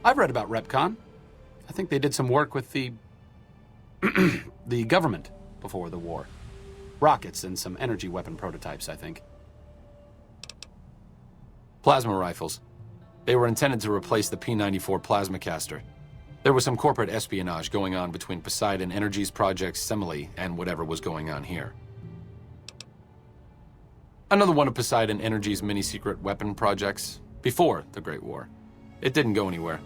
I've read about Repconn. I think they did some work with the the government before the war. Rockets and some energy weapon prototypes, I think. Plasma rifles. They were intended to replace the P-94 plasma caster. There was some corporate espionage going on between Poseidon Energy's project Semele and whatever was going on here. Another one of Poseidon Energy's mini-secret weapon projects, before the Great War. It didn't go anywhere.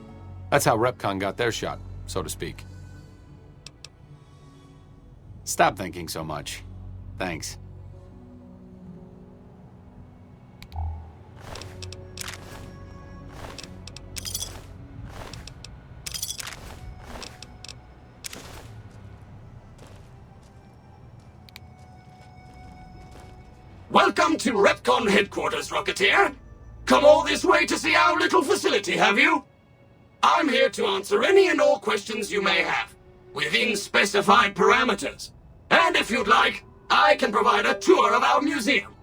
That's how Repconn got their shot, so to speak. Stop thinking so much. Thanks. Welcome to Repconn headquarters, Rocketeer. Come all this way to see our little facility, have you? I'm here to answer any and all questions you may have, within specified parameters. And if you'd like, I can provide a tour of our museum.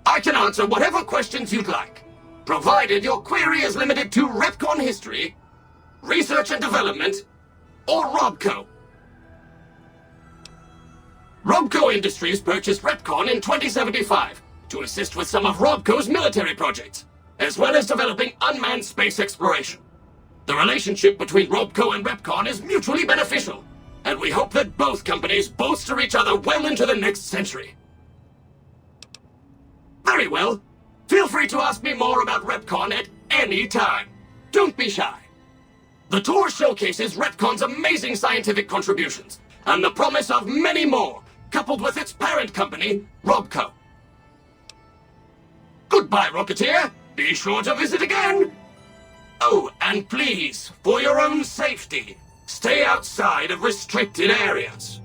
I can answer whatever questions you'd like, provided your query is limited to Repconn history, research and development, or Robco. Robco Industries purchased Repconn in 2075 to assist with some of Robco's military projects, as well as developing unmanned space exploration. The relationship between Robco and Repconn is mutually beneficial, and we hope that both companies bolster each other well into the next century. Very well. Feel free to ask me more about Repconn at any time. Don't be shy. The tour showcases Repconn's amazing scientific contributions, and the promise of many more, coupled with its parent company, Robco. Goodbye, Rocketeer. Be sure to visit again. Oh, and please, for your own safety, stay outside of restricted areas.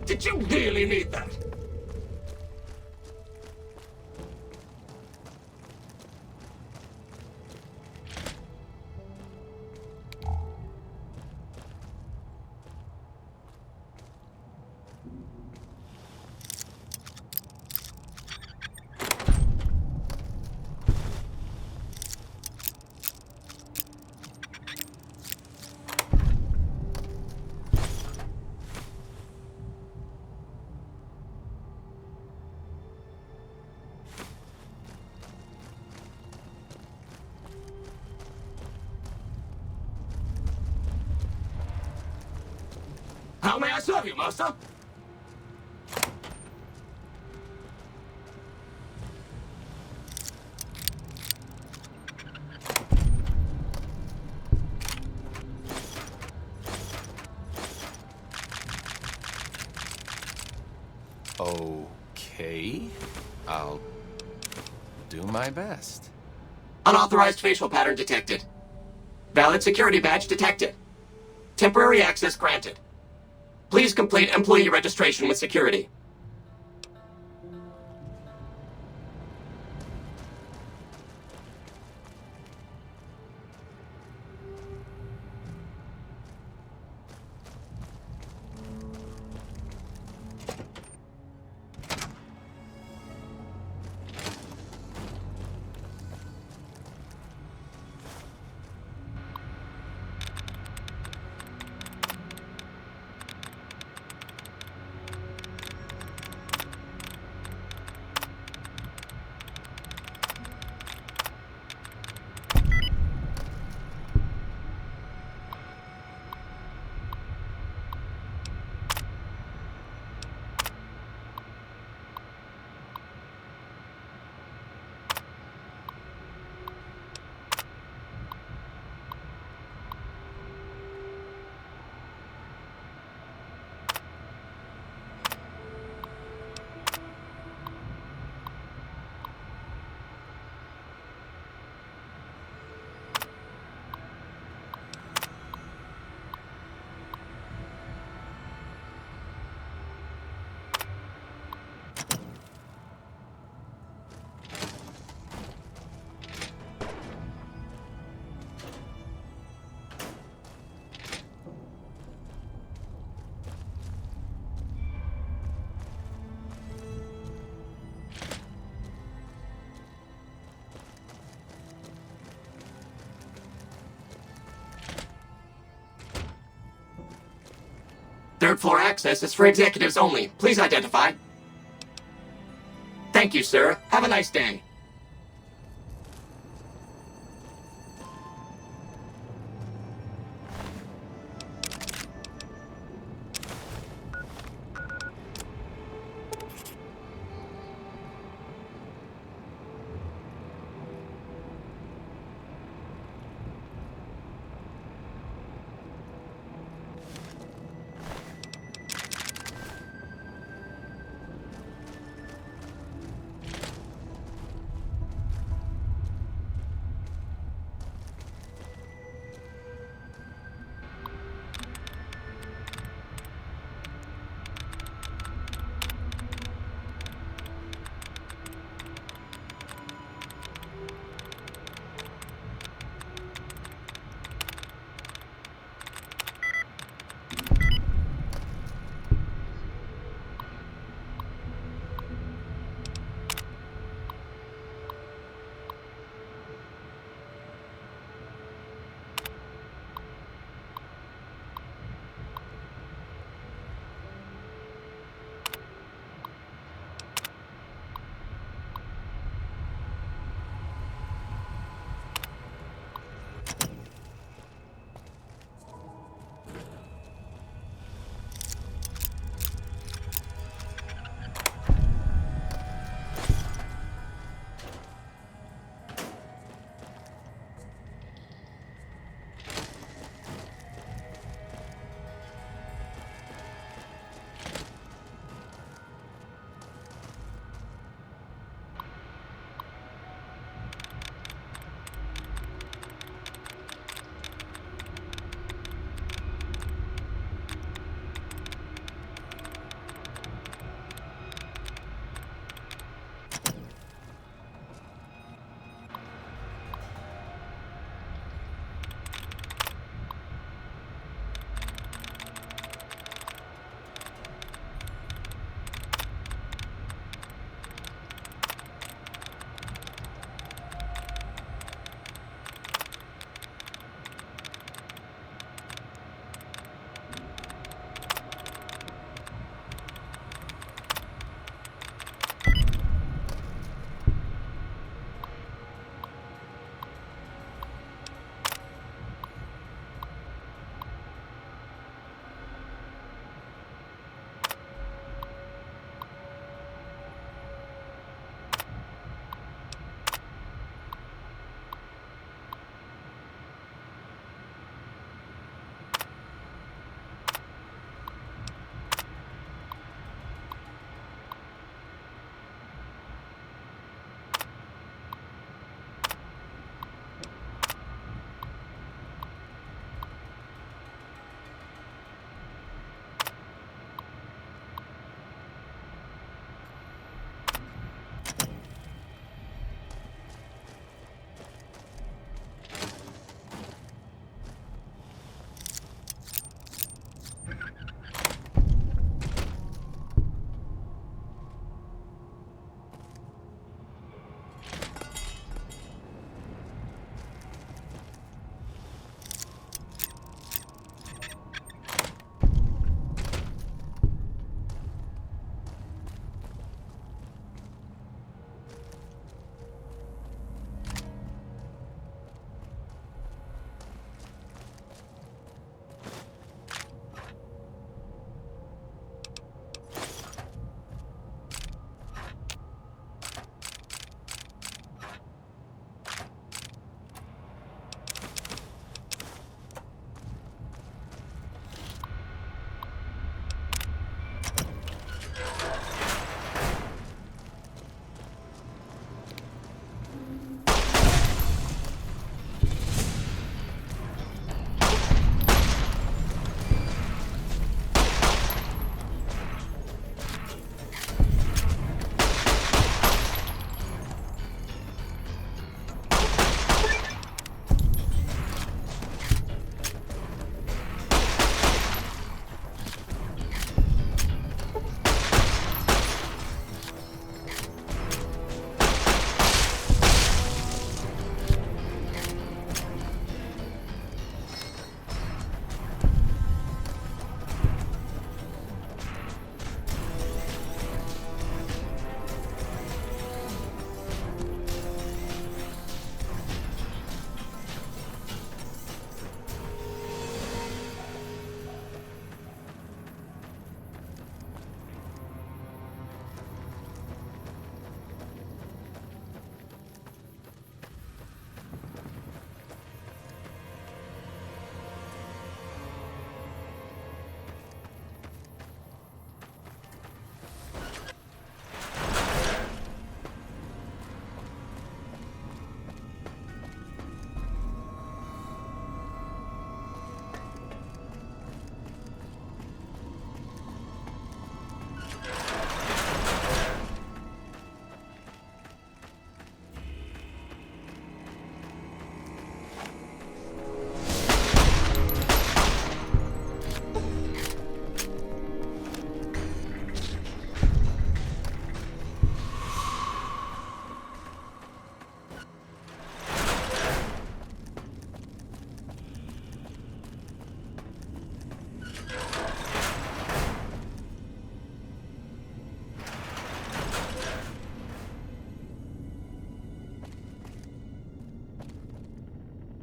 Did you really need that? How may I serve you, Master? Okay. I'll do my best. Unauthorized facial pattern detected. Valid security badge detected. Temporary access granted. Please complete employee registration with security. Third floor access is for executives only. Please identify. Thank you, sir. Have a nice day.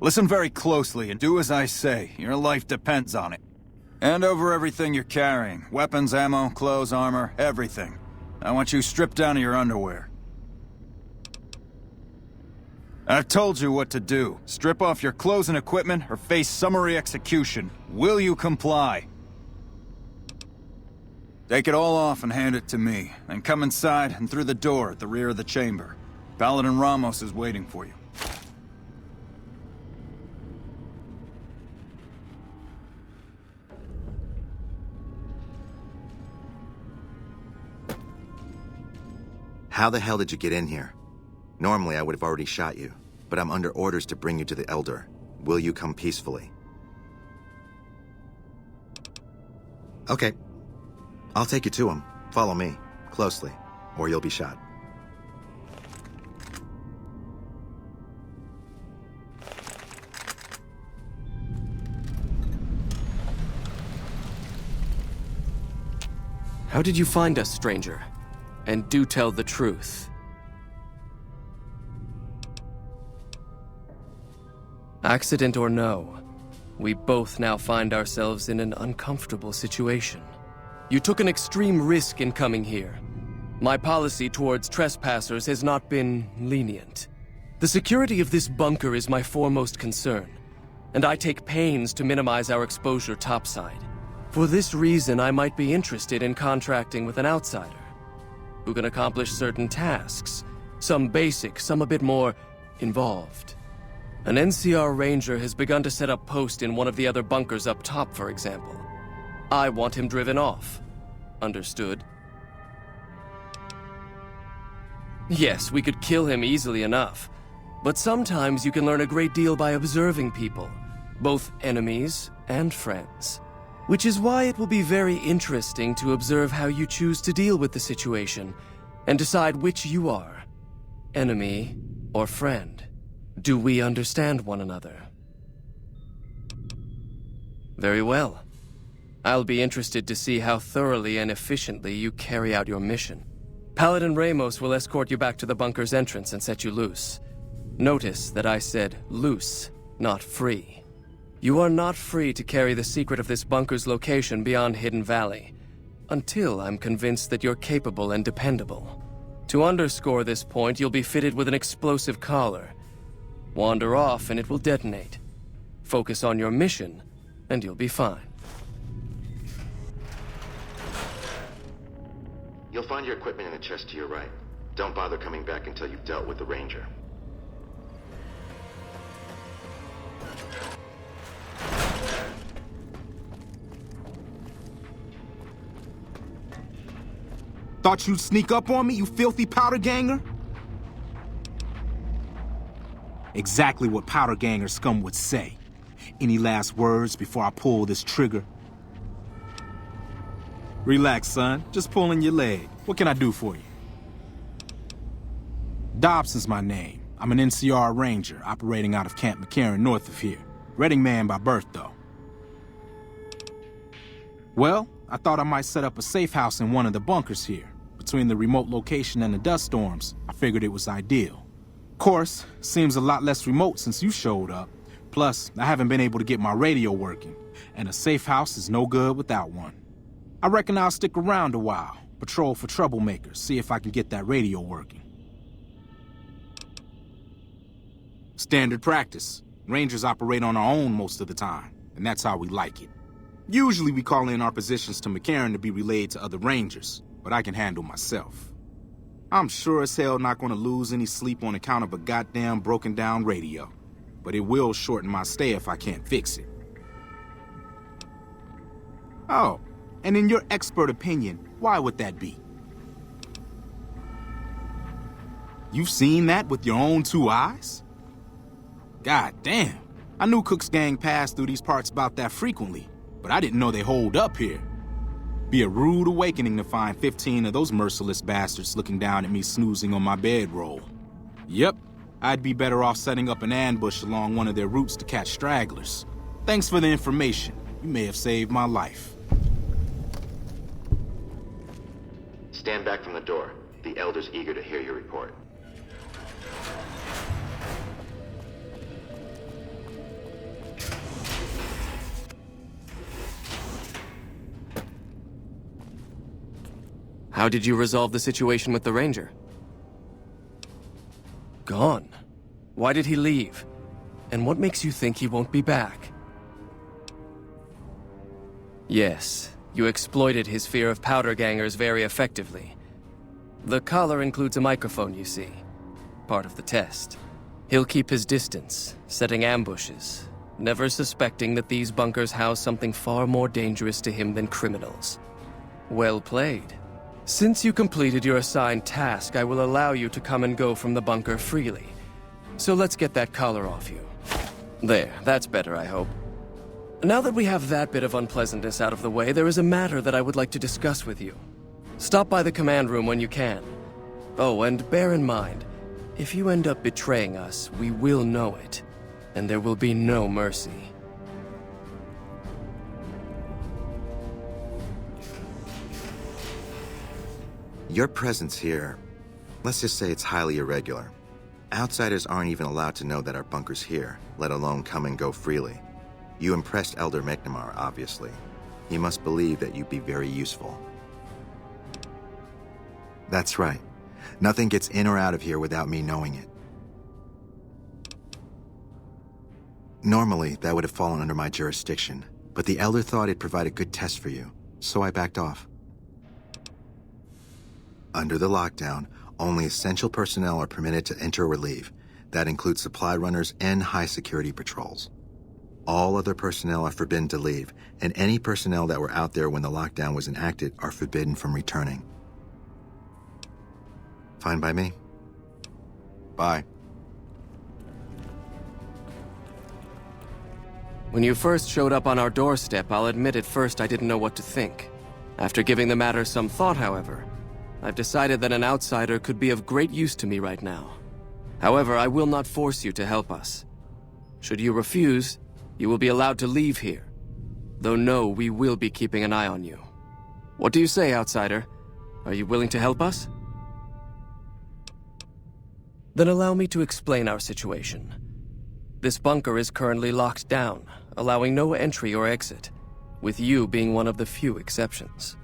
Listen very closely and do as I say. Your life depends on it. Hand over everything you're carrying. Weapons, ammo, clothes, armor, everything. I want you stripped down to your underwear. I've told you what to do. Strip off your clothes and equipment or face summary execution. Will you comply? Take it all off and hand it to me. Then come inside and through the door at the rear of the chamber. Paladin Ramos is waiting for you. How the hell did you get in here? Normally, I would have already shot you, but I'm under orders to bring you to the Elder. Will you come peacefully? Okay. I'll take you to him. Follow me, closely, or you'll be shot. How did you find us, stranger? And do tell the truth. Accident or no, we both now find ourselves in an uncomfortable situation. You took an extreme risk in coming here. My policy towards trespassers has not been lenient. The security of this bunker is my foremost concern, and I take pains to minimize our exposure topside. For this reason, I might be interested in contracting with an outsider who can accomplish certain tasks, some basic, some a bit more involved. An NCR ranger has begun to set up post in one of the other bunkers up top, for example. I want him driven off. Understood? Yes, we could kill him easily enough, but sometimes you can learn a great deal by observing people, both enemies and friends. Which is why it will be very interesting to observe how you choose to deal with the situation, and decide which you are, enemy or friend. Do we understand one another? Very well. I'll be interested to see how thoroughly and efficiently you carry out your mission. Paladin Ramos will escort you back to the bunker's entrance and set you loose. Notice that I said loose, not free. You are not free to carry the secret of this bunker's location beyond Hidden Valley, until I'm convinced that you're capable and dependable. To underscore this point, you'll be fitted with an explosive collar. Wander off and it will detonate. Focus on your mission, and you'll be fine. You'll find your equipment in the chest to your right. Don't bother coming back until you've dealt with the Ranger. Thought you'd sneak up on me, you filthy powder ganger? Exactly what powder ganger scum would say. Any last words before I pull this trigger? Relax, son. Just pulling your leg. What can I do for you? Dobson's my name. I'm an NCR ranger operating out of Camp McCarran north of here. Reading man by birth, though. Well, I thought I might set up a safe house in one of the bunkers here. Between the remote location and the dust storms, I figured it was ideal. Of course, seems a lot less remote since you showed up. Plus, I haven't been able to get my radio working, and a safe house is no good without one. I reckon I'll stick around a while, patrol for troublemakers, see if I can get that radio working. Standard practice. Rangers operate on our own most of the time, and that's how we like it. Usually we call in our positions to McCarran to be relayed to other Rangers, but I can handle myself. I'm sure as hell not going to lose any sleep on account of a goddamn broken down radio, but it will shorten my stay if I can't fix it. Oh, and in your expert opinion, why would that be? You've seen that with your own two eyes? God damn, I knew Cook's gang passed through these parts about that frequently, but I didn't know they holed up here. Be a rude awakening to find 15 of those merciless bastards looking down at me snoozing on my bedroll. Yep, I'd be better off setting up an ambush along one of their routes to catch stragglers. Thanks for the information. You may have saved my life. Stand back from the door. The Elder's eager to hear your report. How did you resolve the situation with the Ranger? Gone. Why did he leave? And what makes you think he won't be back? Yes, you exploited his fear of powder gangers very effectively. The collar includes a microphone, you see. Part of the test. He'll keep his distance, setting ambushes, never suspecting that these bunkers house something far more dangerous to him than criminals. Well played. Since you completed your assigned task, I will allow you to come and go from the bunker freely. So let's get that collar off you. There, that's better, I hope. Now that we have that bit of unpleasantness out of the way, there is a matter that I would like to discuss with you. Stop by the command room when you can. Oh, and bear in mind, if you end up betraying us, we will know it, and there will be no mercy. Your presence here, let's just say it's highly irregular. Outsiders aren't even allowed to know that our bunker's here, let alone come and go freely. You impressed Elder McNamara, obviously. He must believe that you'd be very useful. That's right. Nothing gets in or out of here without me knowing it. Normally, that would have fallen under my jurisdiction, but the Elder thought it'd provide a good test for you, so I backed off. Under the lockdown, only essential personnel are permitted to enter or leave. That includes supply runners and high-security patrols. All other personnel are forbidden to leave, and any personnel that were out there when the lockdown was enacted are forbidden from returning. Fine by me. Bye. When you first showed up on our doorstep, I'll admit at first I didn't know what to think. After giving the matter some thought, however, I've decided that an outsider could be of great use to me right now. However, I will not force you to help us. Should you refuse, you will be allowed to leave here. Though no, we will be keeping an eye on you. What do you say, outsider? Are you willing to help us? Then allow me to explain our situation. This bunker is currently locked down, allowing no entry or exit, with you being one of the few exceptions.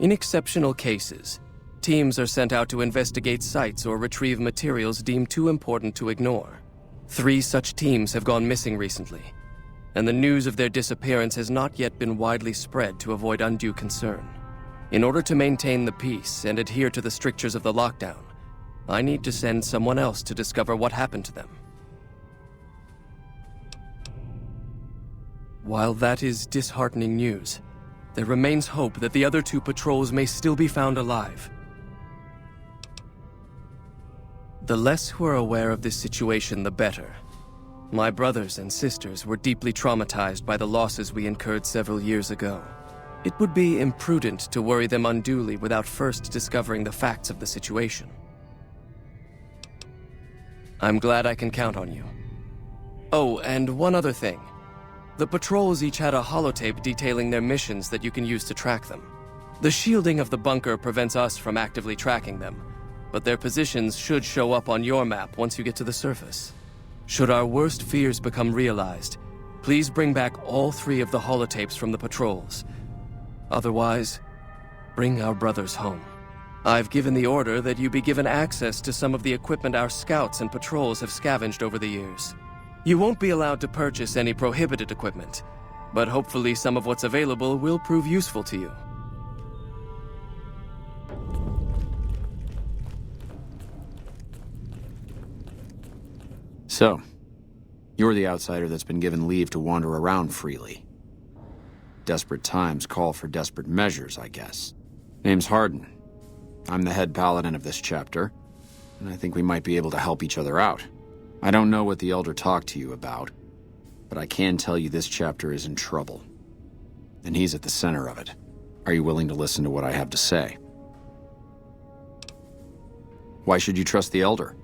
In exceptional cases, teams are sent out to investigate sites or retrieve materials deemed too important to ignore. 3 such teams have gone missing recently, and the news of their disappearance has not yet been widely spread to avoid undue concern. In order to maintain the peace and adhere to the strictures of the lockdown, I need to send someone else to discover what happened to them. While that is disheartening news, there remains hope that the other 2 patrols may still be found alive. The less who are aware of this situation, the better. My brothers and sisters were deeply traumatized by the losses we incurred several years ago. It would be imprudent to worry them unduly without first discovering the facts of the situation. I'm glad I can count on you. Oh, and one other thing. The patrols each had a holotape detailing their missions that you can use to track them. The shielding of the bunker prevents us from actively tracking them, but their positions should show up on your map once you get to the surface. Should our worst fears become realized, please bring back all 3 of the holotapes from the patrols. Otherwise, bring our brothers home. I've given the order that you be given access to some of the equipment our scouts and patrols have scavenged over the years. You won't be allowed to purchase any prohibited equipment, but hopefully some of what's available will prove useful to you. So, you're the outsider that's been given leave to wander around freely. Desperate times call for desperate measures, I guess. Name's Hardin. I'm the head paladin of this chapter, and I think we might be able to help each other out. I don't know what the Elder talked to you about, but I can tell you this chapter is in trouble. And he's at the center of it. Are you willing to listen to what I have to say? Why should you trust the Elder?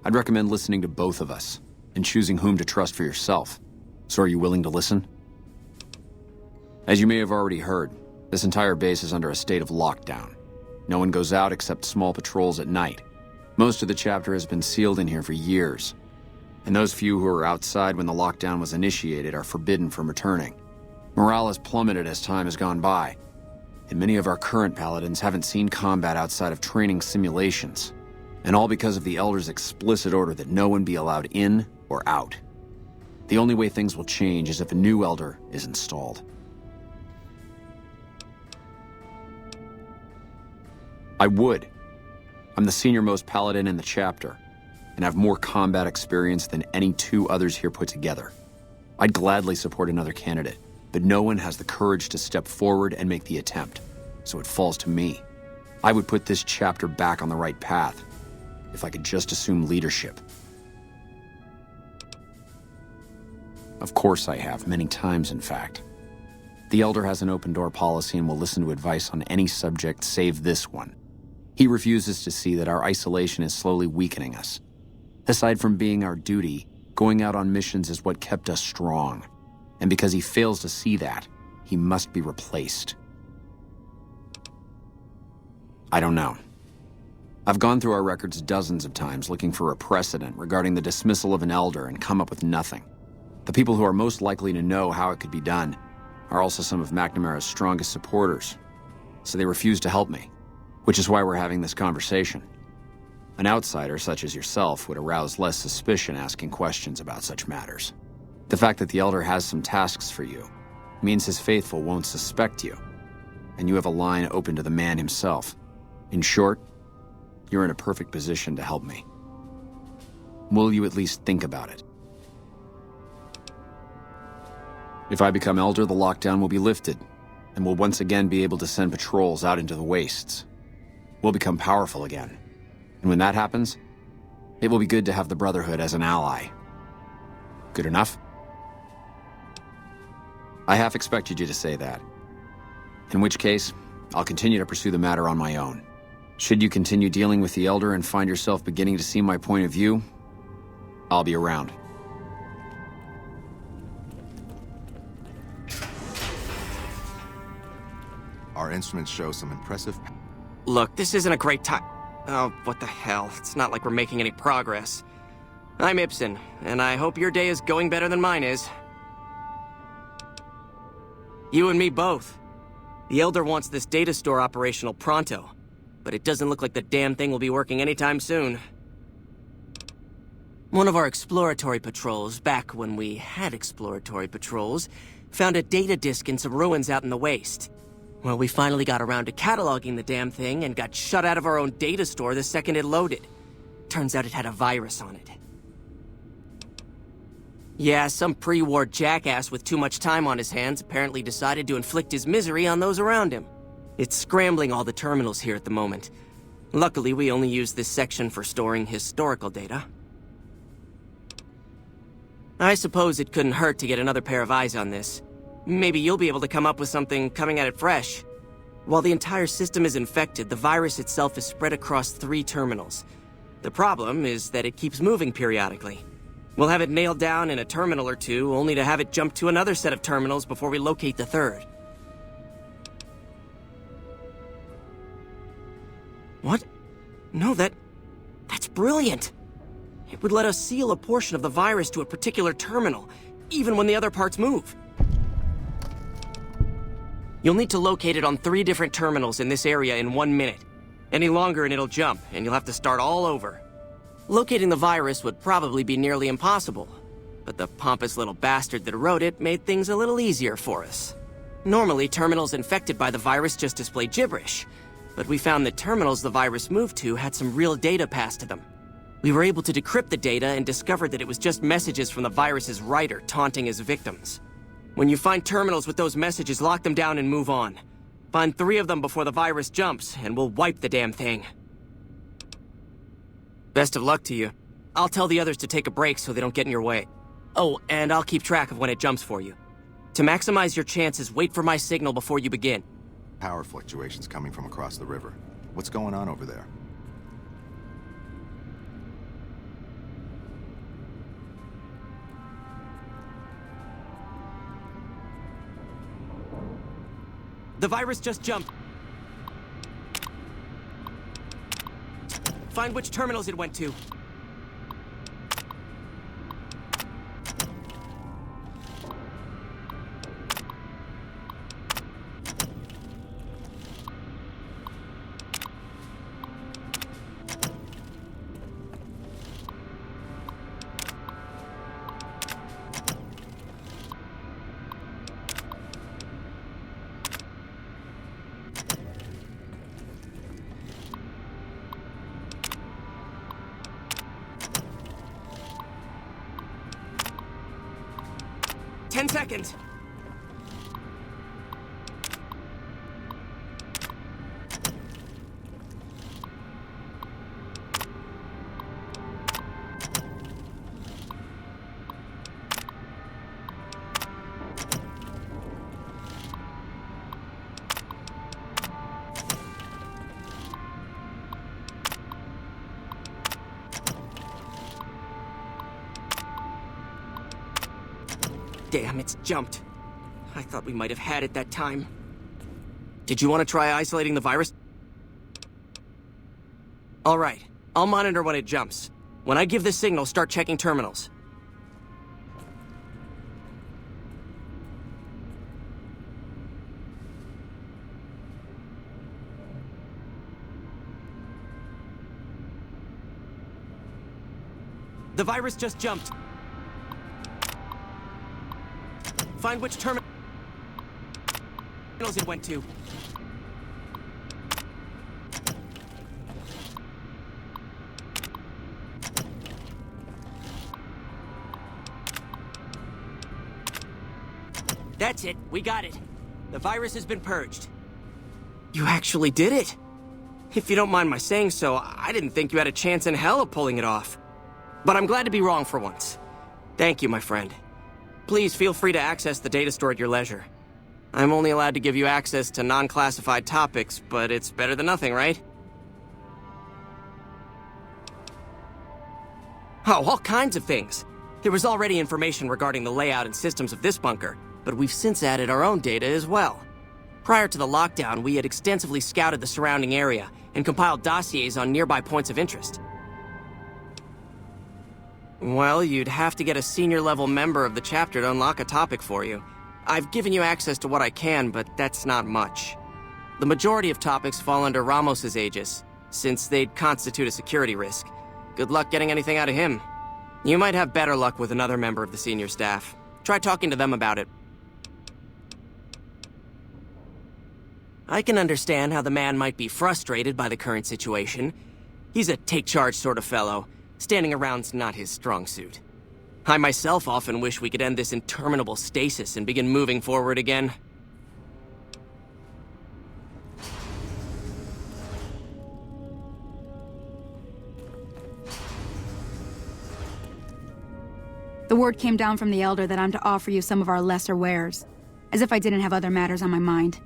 I'd recommend listening to both of us, and choosing whom to trust for yourself. So are you willing to listen? As you may have already heard, this entire base is under a state of lockdown. No one goes out except small patrols at night. Most of the chapter has been sealed in here for years, and those few who were outside when the lockdown was initiated are forbidden from returning. Morale has plummeted as time has gone by, and many of our current paladins haven't seen combat outside of training simulations. And all because of the Elder's explicit order that no one be allowed in or out. The only way things will change is if a new Elder is installed. I would. I'm the senior-most paladin in the chapter, and have more combat experience than any 2 others here put together. I'd gladly support another candidate, but no one has the courage to step forward and make the attempt, so it falls to me. I would put this chapter back on the right path, if I could just assume leadership. Of course I have, many times in fact. The Elder has an open-door policy and will listen to advice on any subject save this one. He refuses to see that our isolation is slowly weakening us. Aside from being our duty, going out on missions is what kept us strong. And because he fails to see that, he must be replaced. I don't know. I've gone through our records dozens of times looking for a precedent regarding the dismissal of an Elder and come up with nothing. The people who are most likely to know how it could be done are also some of McNamara's strongest supporters, so they refuse to help me, which is why we're having this conversation. An outsider such as yourself would arouse less suspicion asking questions about such matters. The fact that the Elder has some tasks for you means his faithful won't suspect you, and you have a line open to the man himself. In short, you're in a perfect position to help me. Will you at least think about it? If I become Elder, the lockdown will be lifted, and we'll once again be able to send patrols out into the wastes. We'll become powerful again. And when that happens, it will be good to have the Brotherhood as an ally. Good enough? I half expected you to say that. In which case, I'll continue to pursue the matter on my own. Should you continue dealing with the Elder and find yourself beginning to see my point of view, I'll be around. Our instruments show some impressive... Look, this isn't a great time. Oh, what the hell. It's not like we're making any progress. I'm Ibsen, and I hope your day is going better than mine is. You and me both. The Elder wants this data store operational pronto, but it doesn't look like the damn thing will be working anytime soon. One of our exploratory patrols, back when we had exploratory patrols, found a data disk in some ruins out in the waste. Well, we finally got around to cataloging the damn thing and got shut out of our own data store the second it loaded. Turns out it had a virus on it. Yeah, some pre-war jackass with too much time on his hands apparently decided to inflict his misery on those around him. It's scrambling all the terminals here at the moment. Luckily, we only use this section for storing historical data. I suppose it couldn't hurt to get another pair of eyes on this. Maybe you'll be able to come up with something coming at it fresh. While the entire system is infected, the virus itself is spread across 3 terminals. The problem is that it keeps moving periodically. We'll have it nailed down in a terminal or 2, only to have it jump to another set of terminals before we locate the 3rd. What? No, that's brilliant. It would let us seal a portion of the virus to a particular terminal, even when the other parts move. You'll need to locate it on 3 different terminals in this area in 1 minute. Any longer and it'll jump, and you'll have to start all over. Locating the virus would probably be nearly impossible, but the pompous little bastard that wrote it made things a little easier for us. Normally, terminals infected by the virus just display gibberish, but we found that terminals the virus moved to had some real data passed to them. We were able to decrypt the data and discovered that it was just messages from the virus's writer taunting his victims. When you find terminals with those messages, lock them down and move on. Find 3 of them before the virus jumps, and we'll wipe the damn thing. Best of luck to you. I'll tell the others to take a break so they don't get in your way. Oh, and I'll keep track of when it jumps for you. To maximize your chances, wait for my signal before you begin. Power fluctuations coming from across the river. What's going on over there? The virus just jumped. Find which terminals it went to. 10 seconds. Damn, it's jumped. I thought we might have had it that time. Did you want to try isolating the virus? All right, I'll monitor when it jumps. When I give the signal, start checking terminals. The virus just jumped. Find which terminals it went to. That's it. We got it. The virus has been purged. You actually did it. If you don't mind my saying so, I didn't think you had a chance in hell of pulling it off. But I'm glad to be wrong for once. Thank you, my friend. Please feel free to access the data store at your leisure. I'm only allowed to give you access to non-classified topics, but it's better than nothing, right? Oh, all kinds of things. There was already information regarding the layout and systems of this bunker, but we've since added our own data as well. Prior to the lockdown, we had extensively scouted the surrounding area and compiled dossiers on nearby points of interest. Well, you'd have to get a senior-level member of the chapter to unlock a topic for you. I've given you access to what I can, but that's not much. The majority of topics fall under Ramos's aegis, since they'd constitute a security risk. Good luck getting anything out of him. You might have better luck with another member of the senior staff. Try talking to them about it. I can understand how the man might be frustrated by the current situation. He's a take-charge sort of fellow. Standing around's not his strong suit. I myself often wish we could end this interminable stasis and begin moving forward again. The word came down from the Elder that I'm to offer you some of our lesser wares, as if I didn't have other matters on my mind.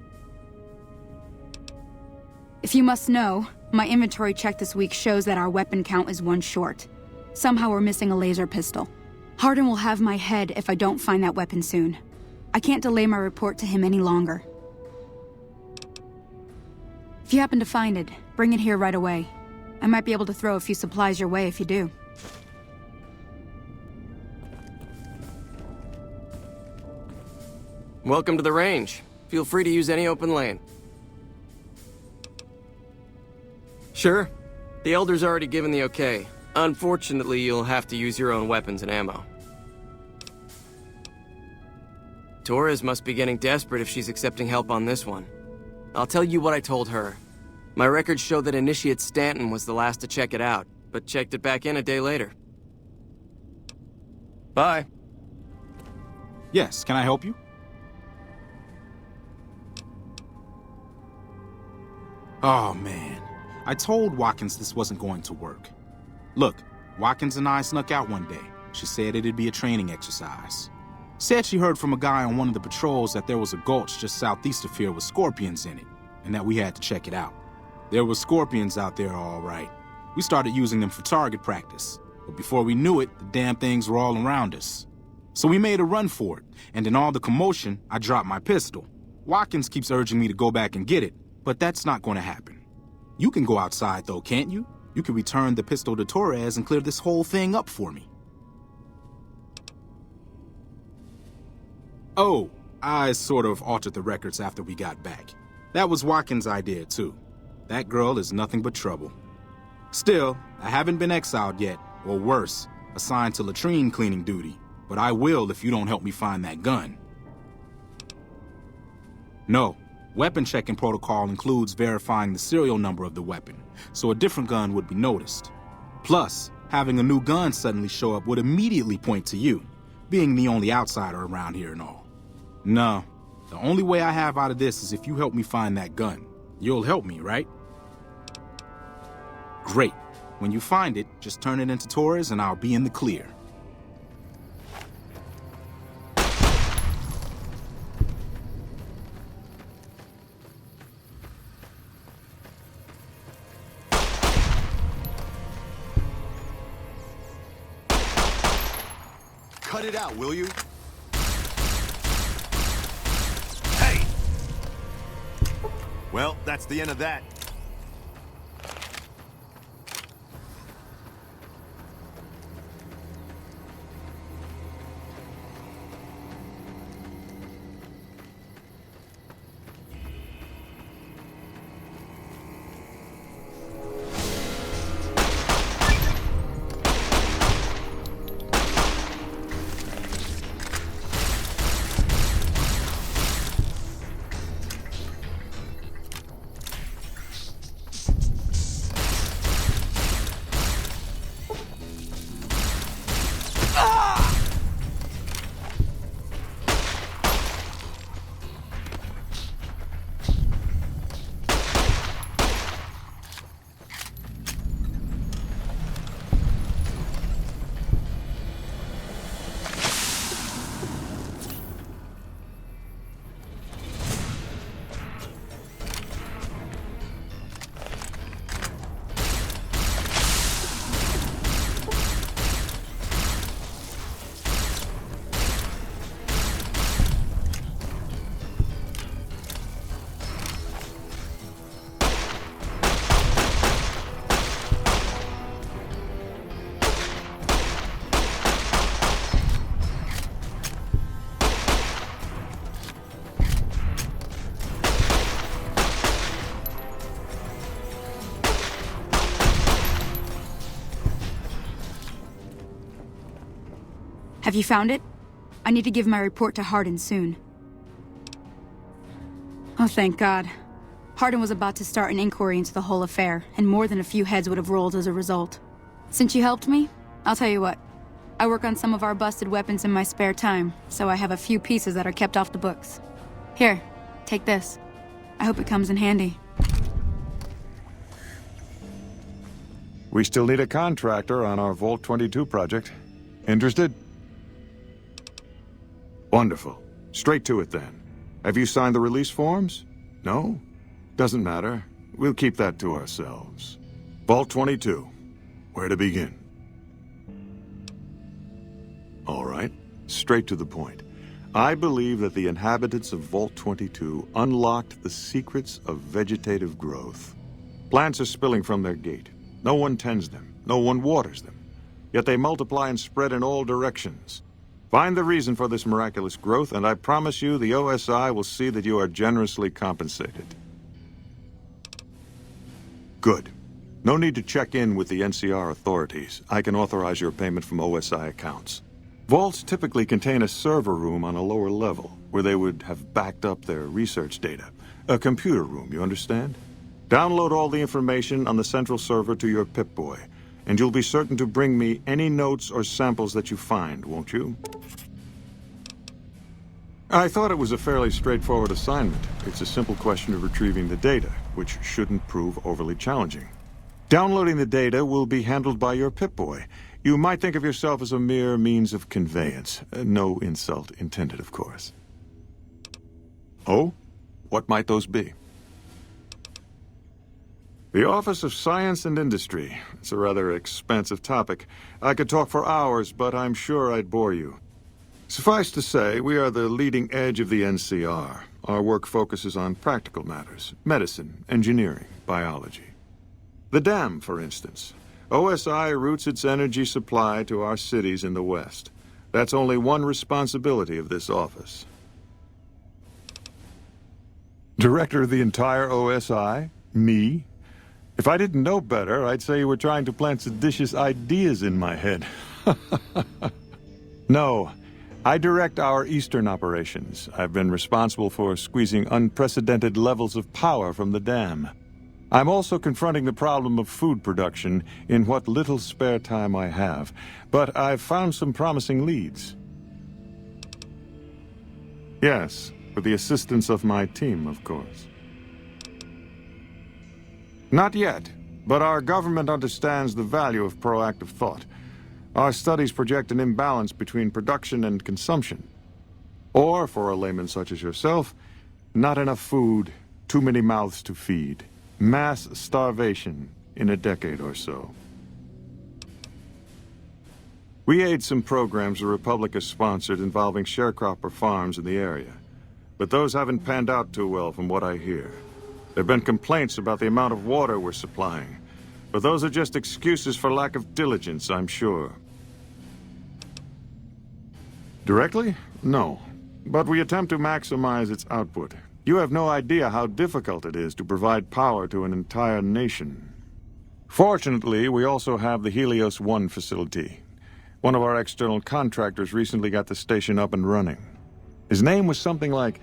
If you must know, my inventory check this week shows that our weapon count is one short. Somehow we're missing a laser pistol. Hardin will have my head if I don't find that weapon soon. I can't delay my report to him any longer. If you happen to find it, bring it here right away. I might be able to throw a few supplies your way if you do. Welcome to the range. Feel free to use any open lane. Sure. The Elder's already given the okay. Unfortunately, you'll have to use your own weapons and ammo. Torres must be getting desperate if she's accepting help on this one. I'll tell you what I told her. My records show that Initiate Stanton was the last to check it out, but checked it back in a day later. Bye. Yes, can I help you? Oh, man. I told Watkins this wasn't going to work. Look, Watkins and I snuck out one day. She said it'd be a training exercise. Said she heard from a guy on one of the patrols that there was a gulch just southeast of here with scorpions in it, and that we had to check it out. There were scorpions out there, all right. We started using them for target practice, but before we knew it, the damn things were all around us. So we made a run for it, and in all the commotion, I dropped my pistol. Watkins keeps urging me to go back and get it, but that's not going to happen. You can go outside, though, can't you? You can return the pistol to Torres and clear this whole thing up for me. Oh, I sort of altered the records after we got back. That was Watkins' idea, too. That girl is nothing but trouble. Still, I haven't been exiled yet, or worse, assigned to latrine cleaning duty, but I will if you don't help me find that gun. No. Weapon checking protocol includes verifying the serial number of the weapon, so a different gun would be noticed. Plus, having a new gun suddenly show up would immediately point to you. being the only outsider around here and all. No, the only way I have out of this is if you help me find that gun. You'll help me, right? Great. When you find it, just turn it into Torres and I'll be in the clear. Cut it out, will you? Well, that's the end of that. Have you found it? I need to give my report to Hardin soon. Oh, thank God. Hardin was about to start an inquiry into the whole affair, and more than a few heads would have rolled as a result. Since you helped me, I'll tell you what. I work on some of our busted weapons in my spare time, so I have a few pieces that are kept off the books. Here, take this. I hope it comes in handy. We still need a contractor on our Vault 22 project. Interested? Wonderful. Straight to it then. Have you signed the release forms? No? Doesn't matter. We'll keep that to ourselves. Vault 22. Where to begin? All right. Straight to the point. I believe that the inhabitants of Vault 22 unlocked the secrets of vegetative growth. Plants are spilling from their gate. No one tends them. No one waters them. Yet they multiply and spread in all directions. Find the reason for this miraculous growth, and I promise you the OSI will see that you are generously compensated. Good. No need to check in with the NCR authorities. I can authorize your payment from OSI accounts. Vaults typically contain a server room on a lower level, where they would have backed up their research data. A computer room, you understand? Download all the information on the central server to your Pip-Boy, and you'll be certain to bring me any notes or samples that you find, won't you? I thought it was a fairly straightforward assignment. It's a simple question of retrieving the data, which shouldn't prove overly challenging. Downloading the data will be handled by your Pip-Boy. You might think of yourself as a mere means of conveyance. No insult intended, of course. Oh? What might those be? The Office of Science and Industry. It's a rather expansive topic. I could talk for hours, but I'm sure I'd bore you. Suffice to say, we are the leading edge of the NCR. Our work focuses on practical matters: medicine, engineering, biology. The dam, for instance. OSI routes its energy supply to our cities in the West. That's only one responsibility of this office. Director of the entire OSI? Me? If I didn't know better, I'd say you were trying to plant seditious ideas in my head. No. I direct our eastern operations. I've been responsible for squeezing unprecedented levels of power from the dam. I'm also confronting the problem of food production in what little spare time I have, but I've found some promising leads. Yes, with the assistance of my team, of course. Not yet, but our government understands the value of proactive thought. Our studies project an imbalance between production and consumption. Or, for a layman such as yourself, not enough food, too many mouths to feed. Mass starvation in a decade or so. We aid some programs the Republic has sponsored involving sharecropper farms in the area. But those haven't panned out too well from what I hear. There have been complaints about the amount of water we're supplying. But those are just excuses for lack of diligence, I'm sure. Directly? No. But we attempt to maximize its output. You have no idea how difficult it is to provide power to an entire nation. Fortunately, we also have the Helios 1 facility. One of our external contractors recently got the station up and running. His name was something like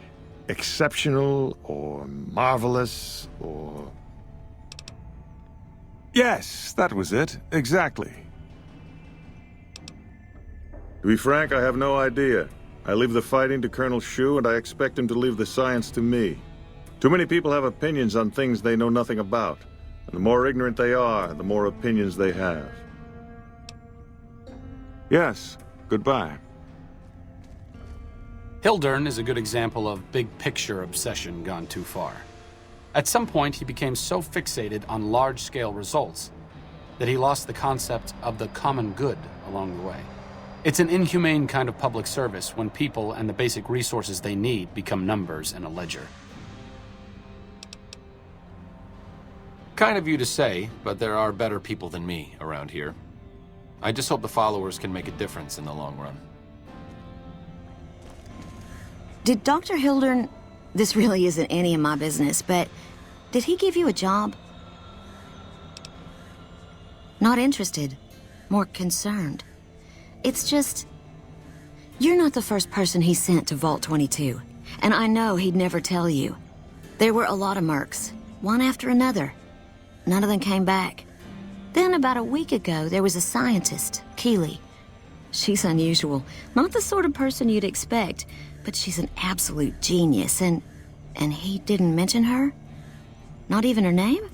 Exceptional, or Marvelous, or... Yes, that was it. Exactly. To be frank, I have no idea. I leave the fighting to Colonel Shu, and I expect him to leave the science to me. Too many people have opinions on things they know nothing about. And the more ignorant they are, the more opinions they have. Yes, goodbye. Hildern is a good example of big-picture obsession gone too far. At some point, he became so fixated on large-scale results that he lost the concept of the common good along the way. It's an inhumane kind of public service when people and the basic resources they need become numbers in a ledger. Kind of you to say, but there are better people than me around here. I just hope the followers can make a difference in the long run. Did Dr. Hildern... This really isn't any of my business, but did he give you a job? Not interested. More concerned. It's just... You're not the first person he sent to Vault 22, and I know he'd never tell you. There were a lot of mercs, one after another. None of them came back. Then about a week ago, there was a scientist, Keeley. She's unusual. Not the sort of person you'd expect, but she's an absolute genius, and he didn't mention her? Not even her name?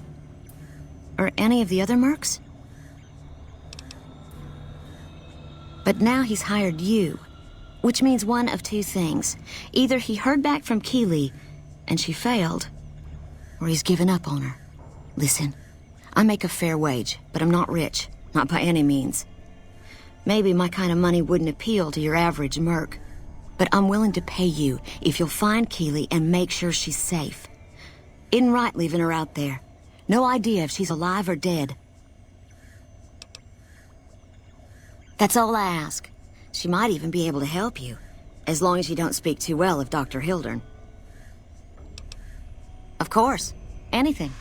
Or any of the other mercs? But now he's hired you, which means one of two things. Either he heard back from Keeley, and she failed, or he's given up on her. Listen, I make a fair wage, but I'm not rich, not by any means. Maybe my kind of money wouldn't appeal to your average merc, but I'm willing to pay you if you'll find Keeley and make sure she's safe. Isn't right leaving her out there. No idea if she's alive or dead. That's all I ask. She might even be able to help you, as long as you don't speak too well of Dr. Hildern. Of course. Anything.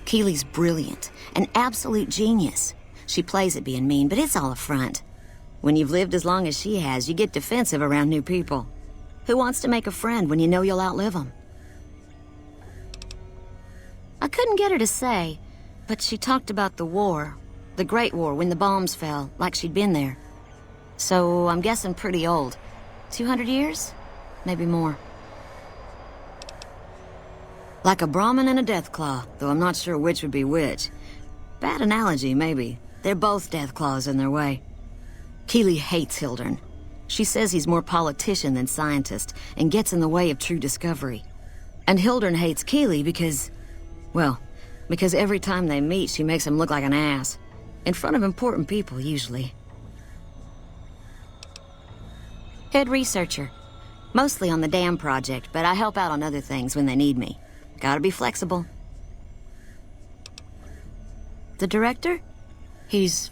Keeley's brilliant, an absolute genius. She plays at being mean, but it's all a front. When you've lived as long as she has, you get defensive around new people. Who wants to make a friend when you know you'll outlive them? I couldn't get her to say, but she talked about the war. The Great War, when the bombs fell, like she'd been there. So I'm guessing pretty old. 200 years? Maybe more. Like a Brahmin and a Deathclaw, though I'm not sure which would be which. Bad analogy, maybe. They're both Deathclaws in their way. Keeley hates Hildern. She says he's more politician than scientist, and gets in the way of true discovery. And Hildern hates Keeley because... well, because every time they meet, she makes him look like an ass. In front of important people, usually. Head researcher. Mostly on the dam project, but I help out on other things when they need me. Gotta be flexible. The director? He's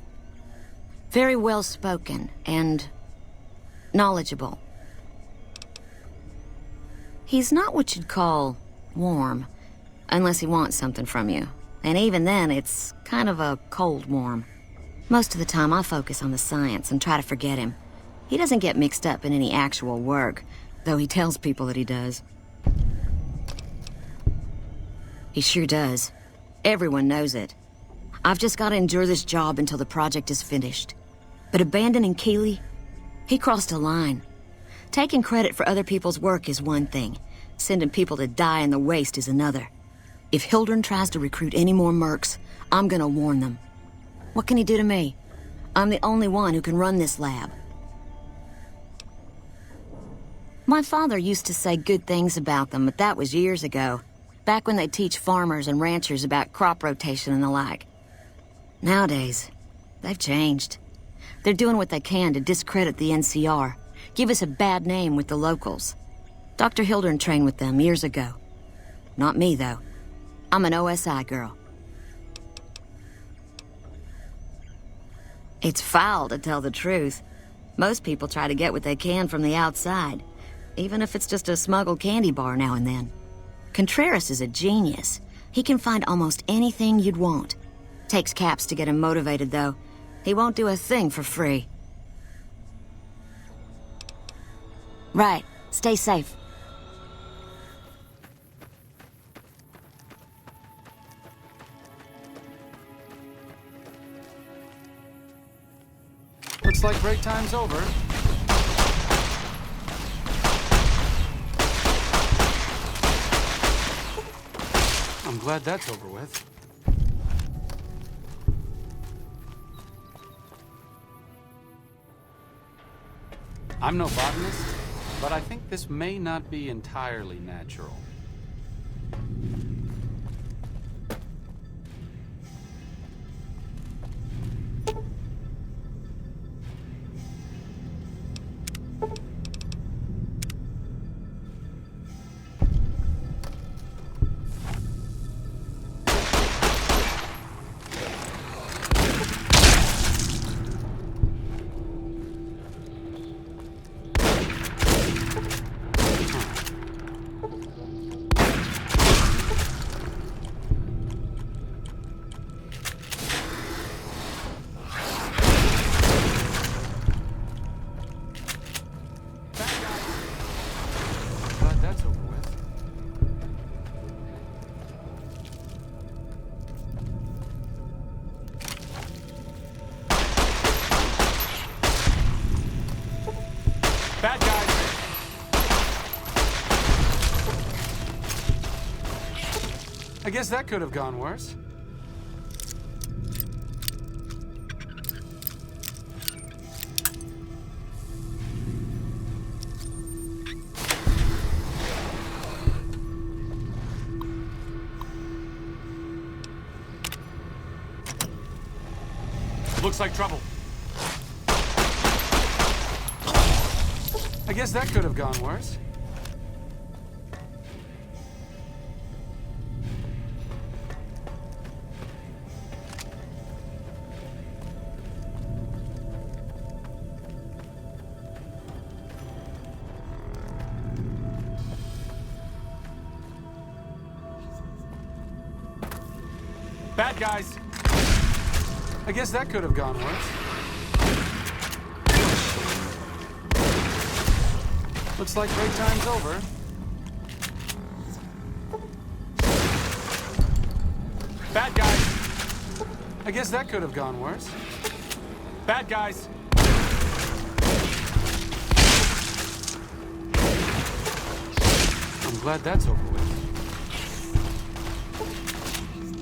very well-spoken and knowledgeable. He's not what you'd call warm, unless he wants something from you. And even then, it's kind of a cold warm. Most of the time, I focus on the science and try to forget him. He doesn't get mixed up in any actual work, though he tells people that he does. He sure does. Everyone knows it. I've just got to endure this job until the project is finished. But abandoning Keeley, he crossed a line. Taking credit for other people's work is one thing. Sending people to die in the waste is another. If Hildren tries to recruit any more mercs, I'm gonna warn them. What can he do to me? I'm the only one who can run this lab. My father used to say good things about them, but that was years ago. Back when they'd teach farmers and ranchers about crop rotation and the like. Nowadays, they've changed. They're doing what they can to discredit the NCR, give us a bad name with the locals. Dr. Hildren trained with them years ago. Not me, though. I'm an OSI girl. It's foul to tell the truth. Most people try to get what they can from the outside, even if it's just a smuggled candy bar now and then. Contreras is a genius. He can find almost anything you'd want. Takes caps to get him motivated, though. He won't do a thing for free. Right. Stay safe. Looks like break time's over. I'm glad that's over with. I'm no botanist, but I think this may not be entirely natural. Bad guys! I guess that could have gone worse. Looks like trouble. I guess that could have gone worse. Bad guys! I guess that could have gone worse. Looks like break time's over. Bad guys! I guess that could have gone worse. Bad guys! I'm glad that's over with.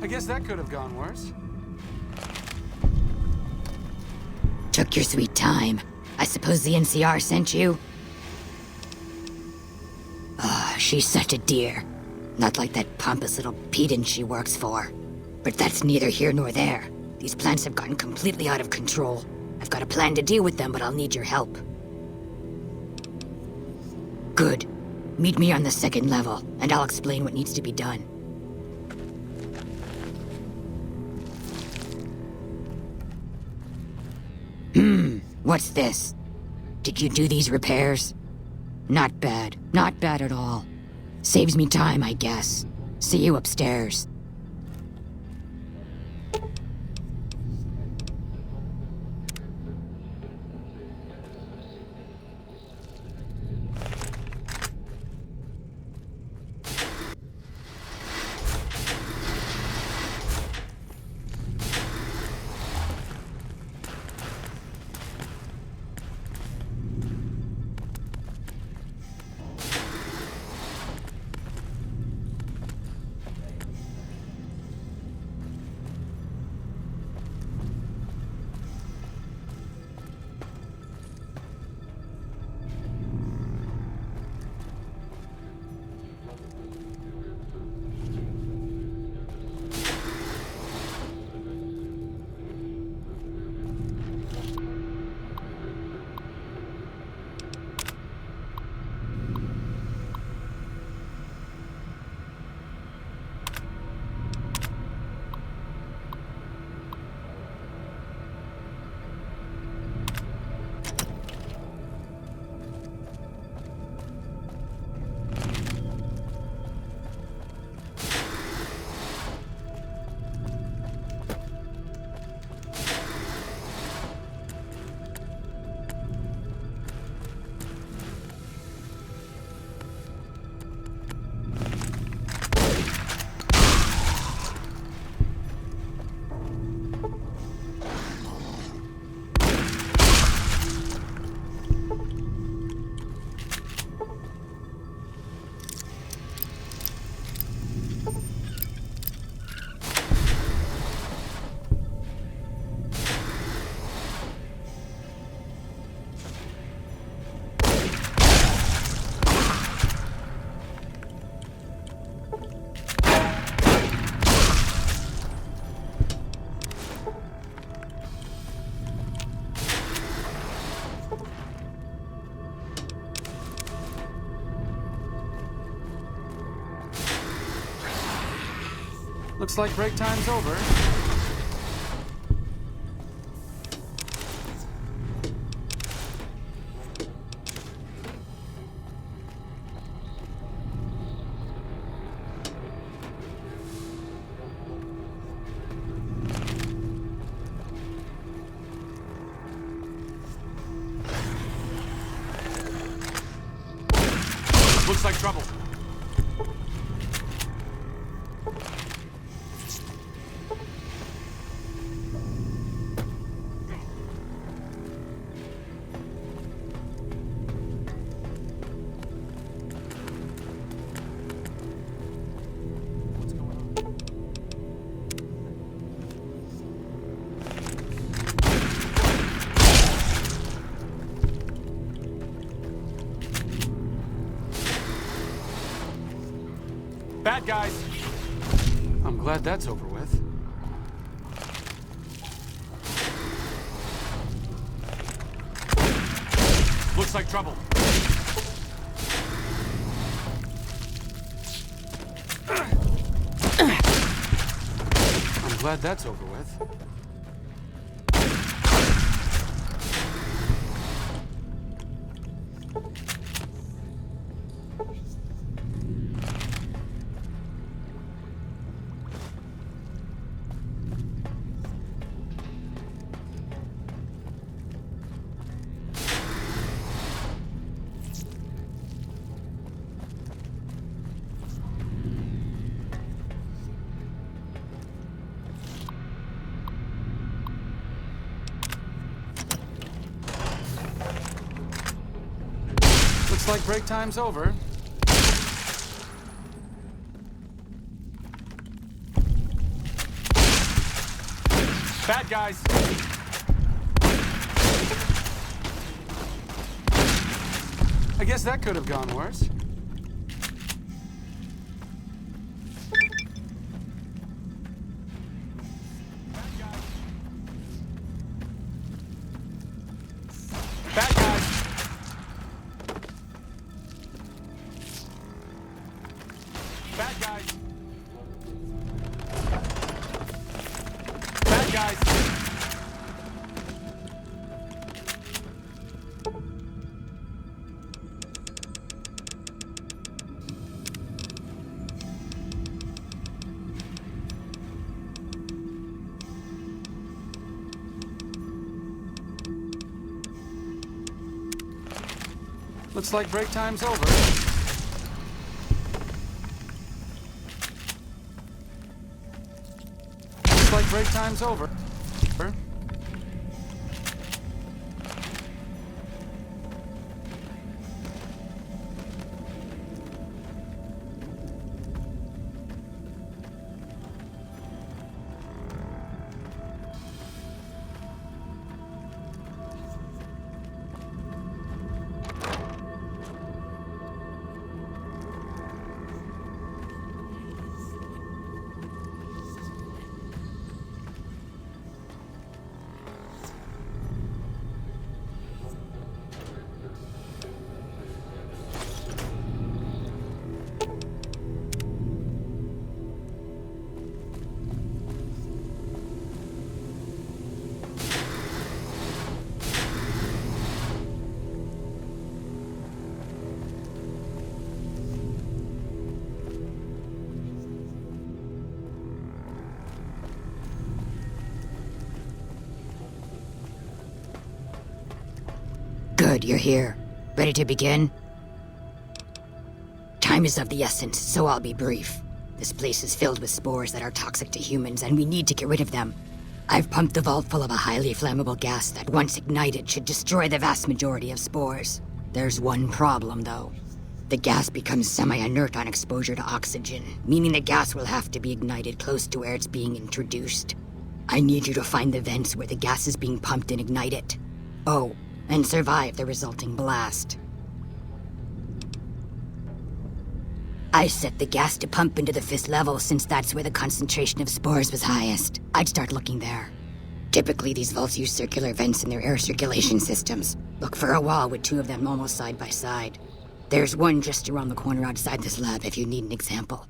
I guess that could have gone worse. Took your sweet time. I suppose the NCR sent you? She's such a dear. Not like that pompous little pedant she works for. But that's neither here nor there. These plants have gotten completely out of control. I've got a plan to deal with them, but I'll need your help. Good. Meet me on the second level, and I'll explain what needs to be done. What's this? Did you do these repairs? Not bad. Not bad at all. Saves me time, I guess. See you upstairs. Looks like break time's over. Looks like trouble. Bad guys! I'm glad that's over with. Looks like trouble. I'm glad that's over with. Looks like break time's over. Bad guys! I guess that could have gone worse. Bad guys! Bad guys! Bad guys! Looks like break time's over. Looks like break time's over. Good, you're here. Ready to begin? Time is of the essence, so I'll be brief. This place is filled with spores that are toxic to humans, and we need to get rid of them. I've pumped the vault full of a highly flammable gas that, once ignited, should destroy the vast majority of spores. There's one problem, though. The gas becomes semi-inert on exposure to oxygen, meaning the gas will have to be ignited close to where it's being introduced. I need you to find the vents where the gas is being pumped and ignite it. Oh, and survive the resulting blast. I set the gas to pump into the 5th level since that's where the concentration of spores was highest. I'd start looking there. Typically, these vaults use circular vents in their air circulation systems. Look for a wall with 2 of them almost side by side. There's one just around the corner outside this lab if you need an example.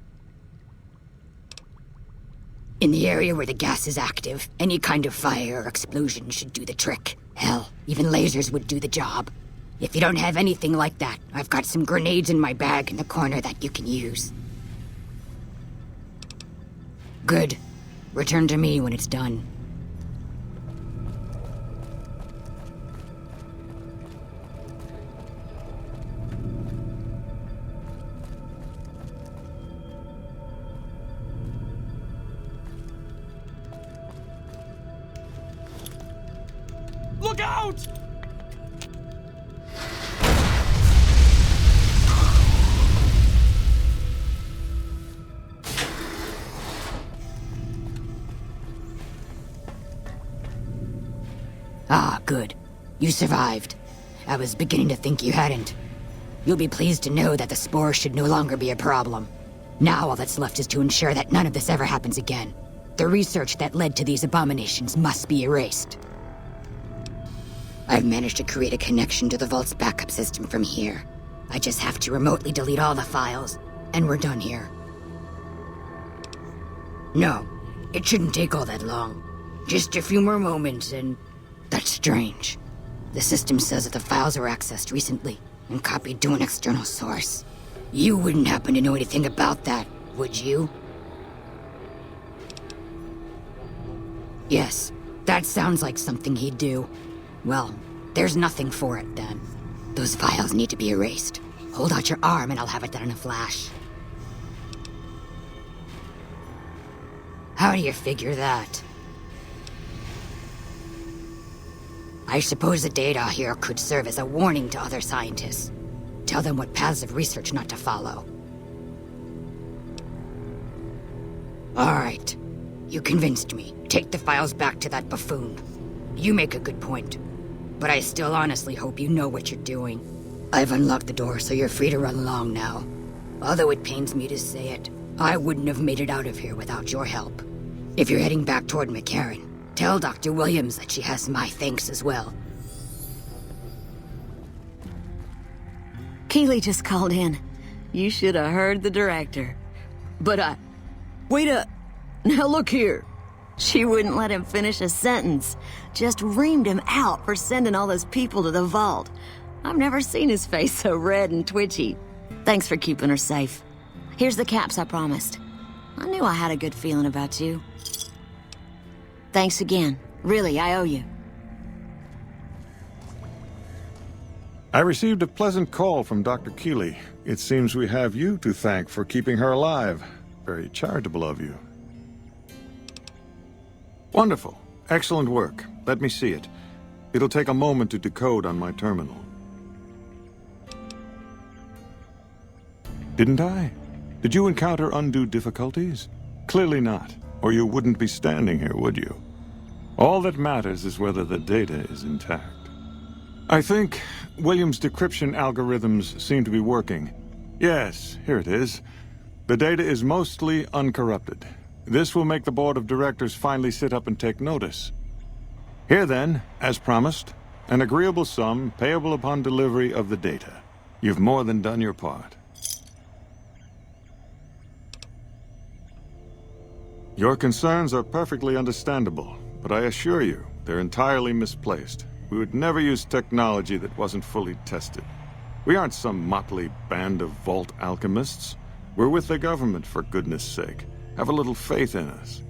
In the area where the gas is active, any kind of fire or explosion should do the trick. Hell, even lasers would do the job. If you don't have anything like that, I've got some grenades in my bag in the corner that you can use. Good. Return to me when it's done. Look out! Ah, good. You survived. I was beginning to think you hadn't. You'll be pleased to know that the spore should no longer be a problem. Now all that's left is to ensure that none of this ever happens again. The research that led to these abominations must be erased. I've managed to create a connection to the Vault's backup system from here. I just have to remotely delete all the files, and we're done here. No, it shouldn't take all that long. Just a few more moments, and... That's strange. The system says that the files were accessed recently, and copied to an external source. You wouldn't happen to know anything about that, would you? Yes, that sounds like something he'd do. Well, there's nothing for it then. Those files need to be erased. Hold out your arm and I'll have it done in a flash. How do you figure that? I suppose the data here could serve as a warning to other scientists. Tell them what paths of research not to follow. All right. You convinced me. Take the files back to that buffoon. You make a good point. But I still honestly hope you know what you're doing. I've unlocked the door, so you're free to run along now. Although it pains me to say it, I wouldn't have made it out of here without your help. If you're heading back toward McCarran, tell Dr. Williams that she has my thanks as well. Keeley just called in. You should have heard the director. But wait a... Now look here. She wouldn't let him finish a sentence. Just reamed him out for sending all those people to the vault. I've never seen his face so red and twitchy. Thanks for keeping her safe. Here's the caps I promised. I knew I had a good feeling about you. Thanks again. Really, I owe you. I received a pleasant call from Dr. Keeley. It seems we have you to thank for keeping her alive. Very charitable of you. Wonderful. Excellent work. Let me see it. It'll take a moment to decode on my terminal. Didn't I? Did you encounter undue difficulties? Clearly not, or you wouldn't be standing here, would you? All that matters is whether the data is intact. I think Williams' decryption algorithms seem to be working. Yes, here it is. The data is mostly uncorrupted. This will make the board of directors finally sit up and take notice. Here then, as promised, an agreeable sum payable upon delivery of the data. You've more than done your part. Your concerns are perfectly understandable, but I assure you, they're entirely misplaced. We would never use technology that wasn't fully tested. We aren't some motley band of vault alchemists. We're with the government, for goodness sake. Have a little faith in us.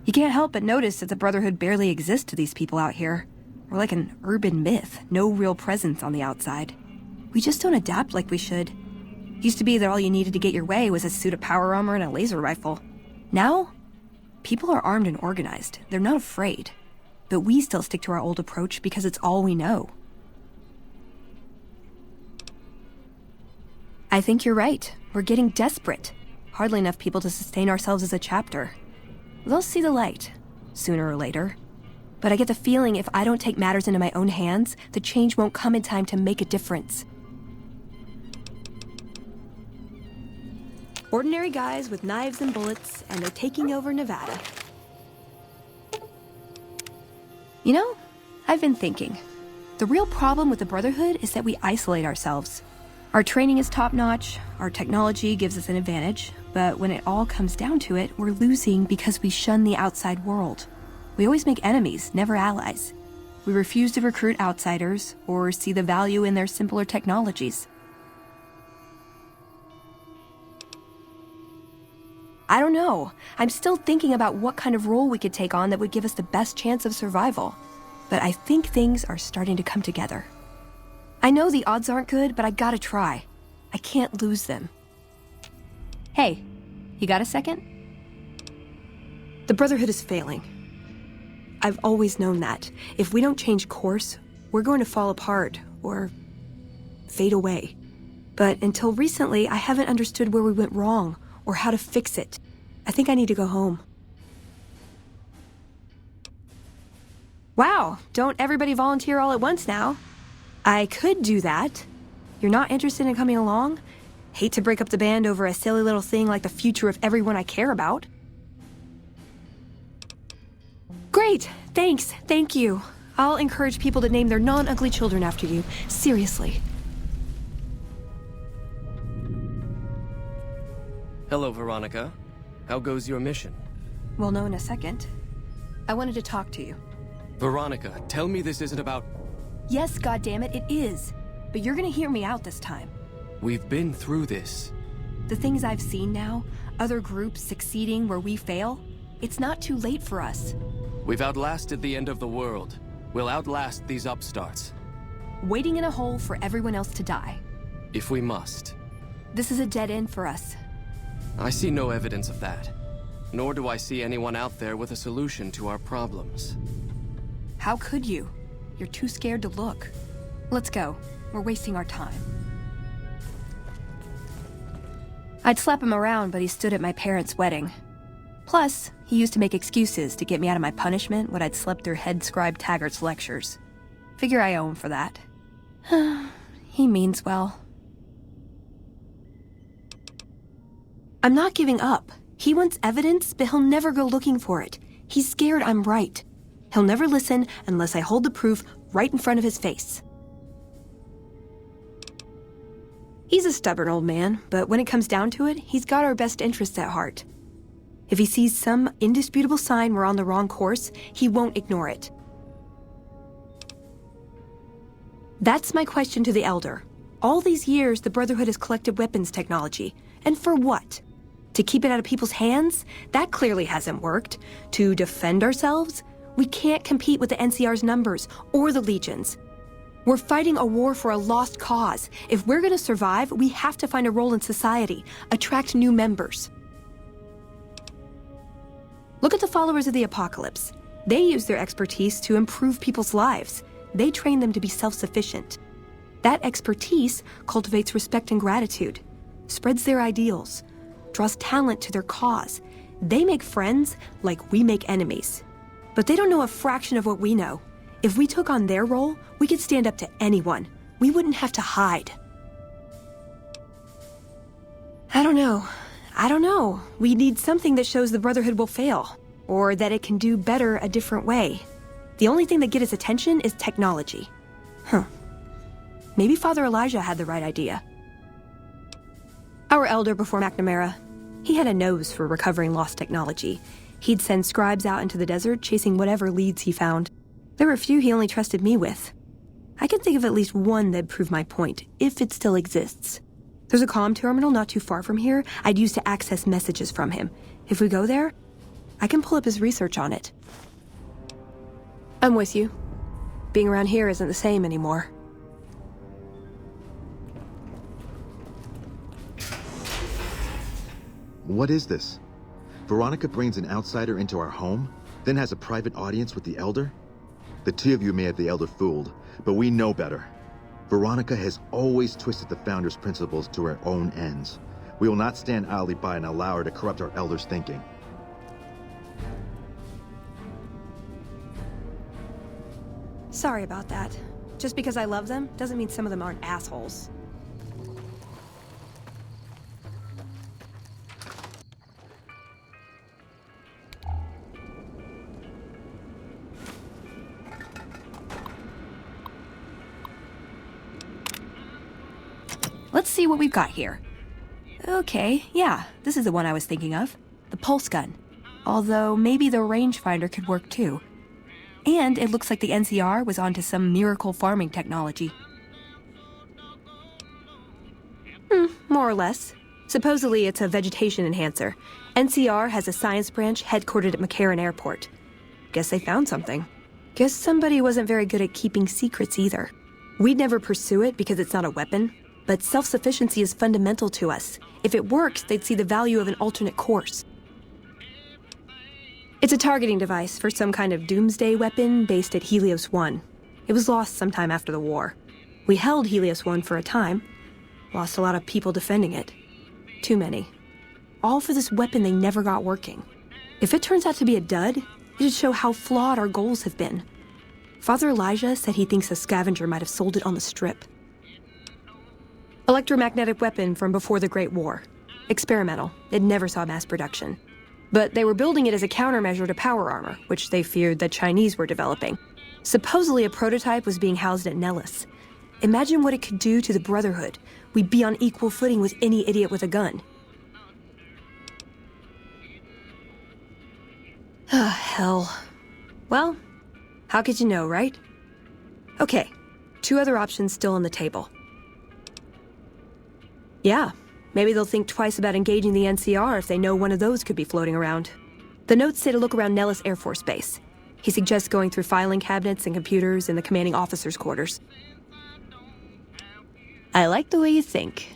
You can't help but notice that the Brotherhood barely exists to these people out here. We're like an urban myth, no real presence on the outside. We just don't adapt like we should. Used to be that all you needed to get your way was a suit of power armor and a laser rifle. Now, people are armed and organized. They're not afraid. But we still stick to our old approach because it's all we know. I think you're right. We're getting desperate. Hardly enough people to sustain ourselves as a chapter. They'll see the light, sooner or later. But I get the feeling if I don't take matters into my own hands, the change won't come in time to make a difference. Ordinary guys with knives and bullets, and they're taking over Nevada. You know, I've been thinking. The real problem with the Brotherhood is that we isolate ourselves. Our training is top-notch, our technology gives us an advantage, but when it all comes down to it, we're losing because we shun the outside world. We always make enemies, never allies. We refuse to recruit outsiders or see the value in their simpler technologies. I don't know. I'm still thinking about what kind of role we could take on that would give us the best chance of survival. But I think things are starting to come together. I know the odds aren't good, but I gotta try. I can't lose them. Hey, you got a second? The Brotherhood is failing. I've always known that. If we don't change course, we're going to fall apart, or fade away. But until recently, I haven't understood where we went wrong, or how to fix it. I think I need to go home. Wow, don't everybody volunteer all at once now. I could do that. You're not interested in coming along? Hate to break up the band over a silly little thing like the future of everyone I care about. Great, thanks, thank you. I'll encourage people to name their non-ugly children after you. Seriously. Hello, Veronica. How goes your mission? We'll know in a second. I wanted to talk to you. Veronica, tell me this isn't about... Yes, goddammit, it is. But you're gonna hear me out this time. We've been through this. The things I've seen now, other groups succeeding where we fail, it's not too late for us. We've outlasted the end of the world. We'll outlast these upstarts. Waiting in a hole for everyone else to die. If we must. This is a dead end for us. I see no evidence of that. Nor do I see anyone out there with a solution to our problems. How could you? You're too scared to look. Let's go. We're wasting our time. I'd slap him around, but he stood at my parents' wedding. Plus, he used to make excuses to get me out of my punishment when I'd slept through head scribe Taggart's lectures. Figure I owe him for that. He means well. I'm not giving up. He wants evidence, but he'll never go looking for it. He's scared I'm right. He'll never listen unless I hold the proof right in front of his face. He's a stubborn old man, but when it comes down to it, he's got our best interests at heart. If he sees some indisputable sign we're on the wrong course, he won't ignore it. That's my question to the Elder. All these years, the Brotherhood has collected weapons technology. And for what? To keep it out of people's hands? That clearly hasn't worked. To defend ourselves? We can't compete with the NCR's numbers, or the Legion's. We're fighting a war for a lost cause. If we're gonna survive, we have to find a role in society, attract new members. Look at the followers of the Apocalypse. They use their expertise to improve people's lives. They train them to be self-sufficient. That expertise cultivates respect and gratitude, spreads their ideals, draws talent to their cause. They make friends like we make enemies. But they don't know a fraction of what we know. If we took on their role, we could stand up to anyone. We wouldn't have to hide. I don't know. We need something that shows the Brotherhood will fail, or that it can do better a different way. The only thing that gets its attention is technology. Maybe Father Elijah had the right idea. Our elder before McNamara, he had a nose for recovering lost technology. He'd send scribes out into the desert chasing whatever leads he found. There were a few he only trusted me with. I can think of at least one that'd prove my point, if it still exists. There's a comm terminal not too far from here I'd use to access messages from him. If we go there, I can pull up his research on it. I'm with you. Being around here isn't the same anymore. What is this? Veronica brings an outsider into our home, then has a private audience with the Elder? The two of you may have the Elder fooled, but we know better. Veronica has always twisted the Founder's principles to her own ends. We will not stand idly by and allow her to corrupt our Elder's thinking. Sorry about that. Just because I love them doesn't mean some of them aren't assholes. Let's see what we've got here. Okay, yeah, this is the one I was thinking of. The pulse gun. Although maybe the rangefinder could work too. And it looks like the NCR was onto some miracle farming technology. More or less. Supposedly it's a vegetation enhancer. NCR has a science branch headquartered at McCarran Airport. Guess they found something. Guess somebody wasn't very good at keeping secrets either. We'd never pursue it because it's not a weapon, but self-sufficiency is fundamental to us. If it works, they'd see the value of an alternate course. It's a targeting device for some kind of doomsday weapon based at Helios 1. It was lost sometime after the war. We held Helios 1 for a time. Lost a lot of people defending it. Too many. All for this weapon they never got working. If it turns out to be a dud, it'd show how flawed our goals have been. Father Elijah said he thinks a scavenger might have sold it on the strip. Electromagnetic weapon from before the Great War. Experimental. It never saw mass production. But they were building it as a countermeasure to power armor, which they feared the Chinese were developing. Supposedly a prototype was being housed at Nellis. Imagine what it could do to the Brotherhood. We'd be on equal footing with any idiot with a gun. Ah, hell. Well, how could you know, right? Okay, 2 other options still on the table. Yeah, maybe they'll think twice about engaging the NCR if they know one of those could be floating around. The notes say to look around Nellis Air Force Base. He suggests going through filing cabinets and computers in the commanding officer's quarters. I like the way you think.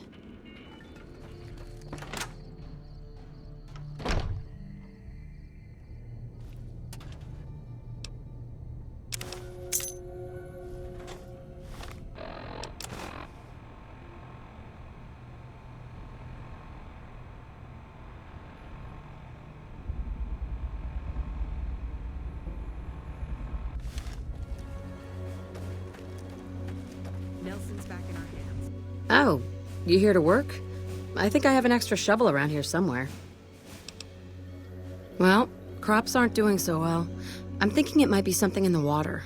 Nelson's back in our hands. Oh, you here to work? I think I have an extra shovel around here somewhere. Well, crops aren't doing so well. I'm thinking it might be something in the water.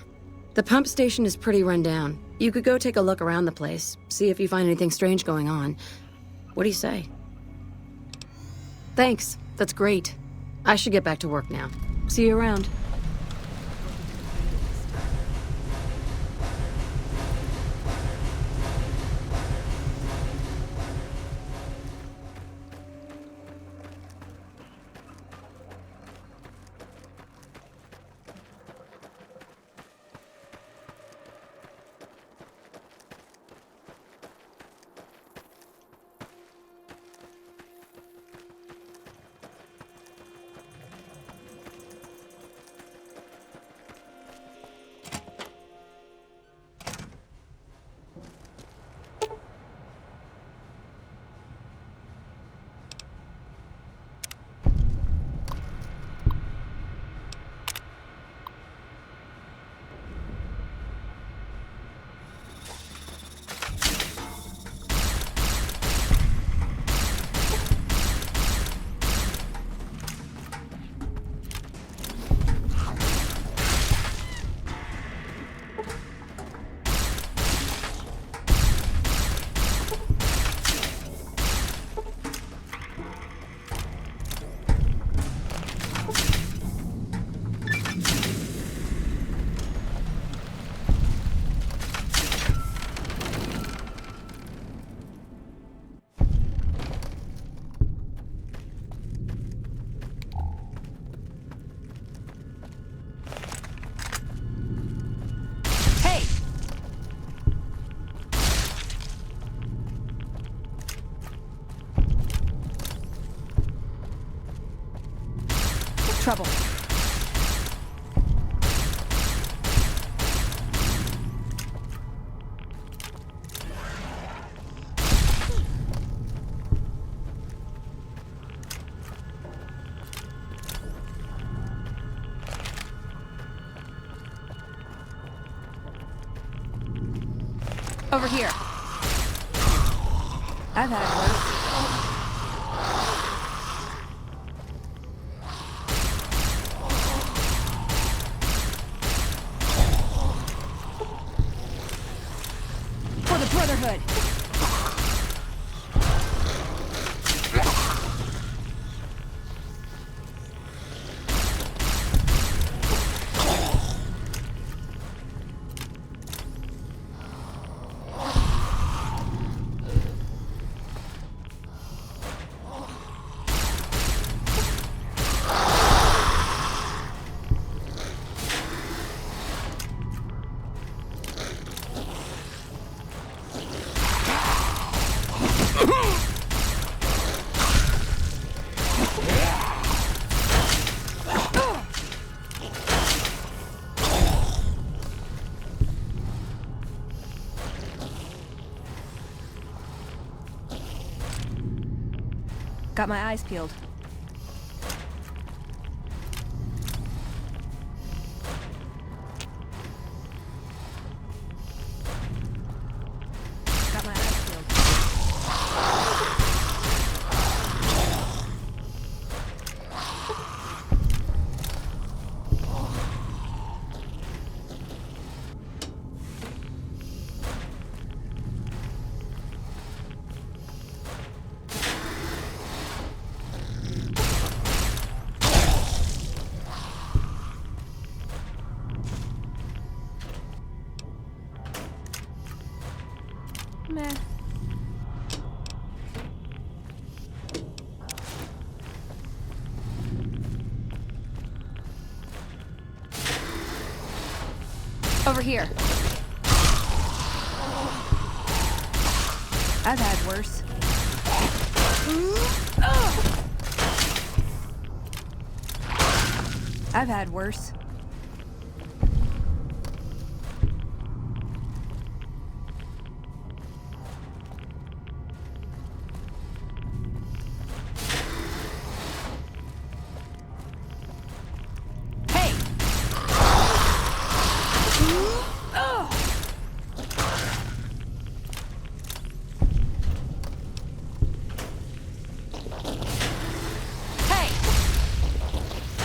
The pump station is pretty run down. You could go take a look around the place, see if you find anything strange going on. What do you say? Thanks, that's great. I should get back to work now. See you around. Trouble. Over here. I've had it worse. For the Brotherhood. Got my eyes peeled. Got my eyes peeled. Meh. Over here. I've had worse. I've had worse.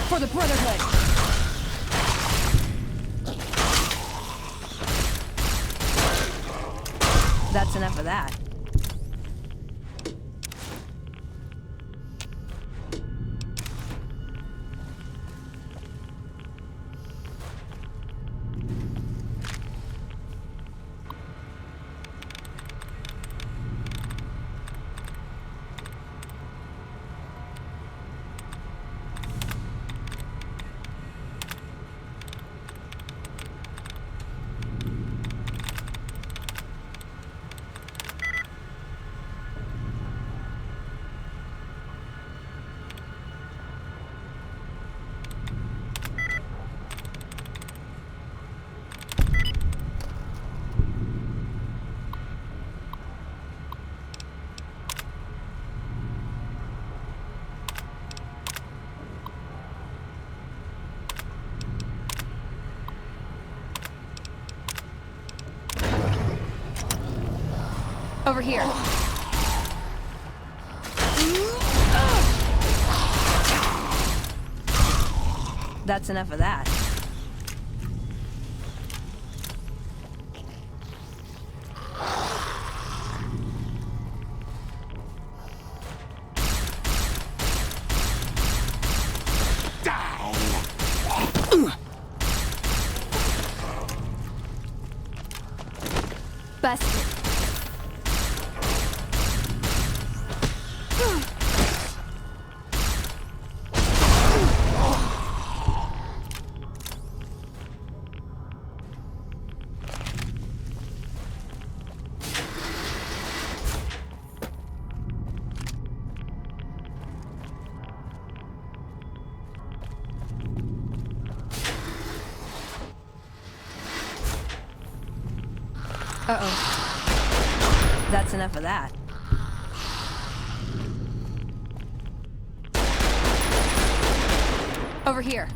For the Brotherhood! That's enough of that. Over here. That's enough of that. Busted. Uh-oh. That's enough of that. Over here.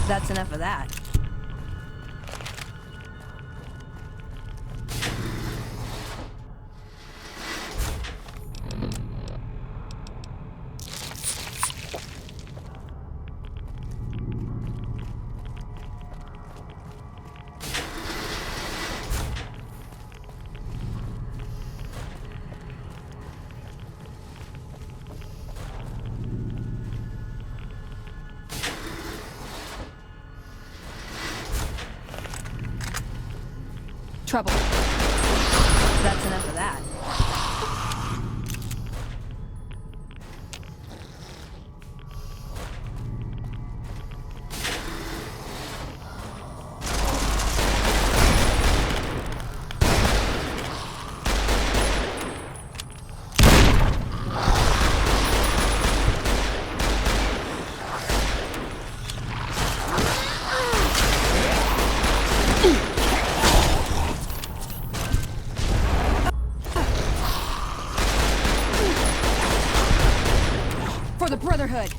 That's enough of that. Trouble. That's enough of that. For the Brotherhood!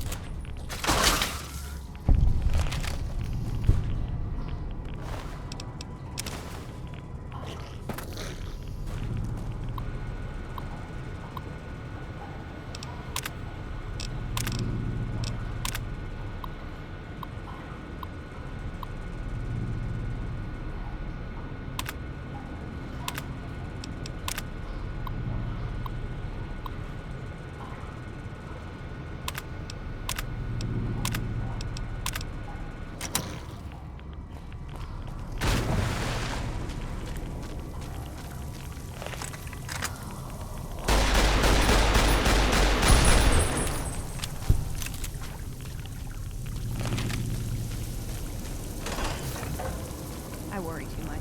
I worry too much.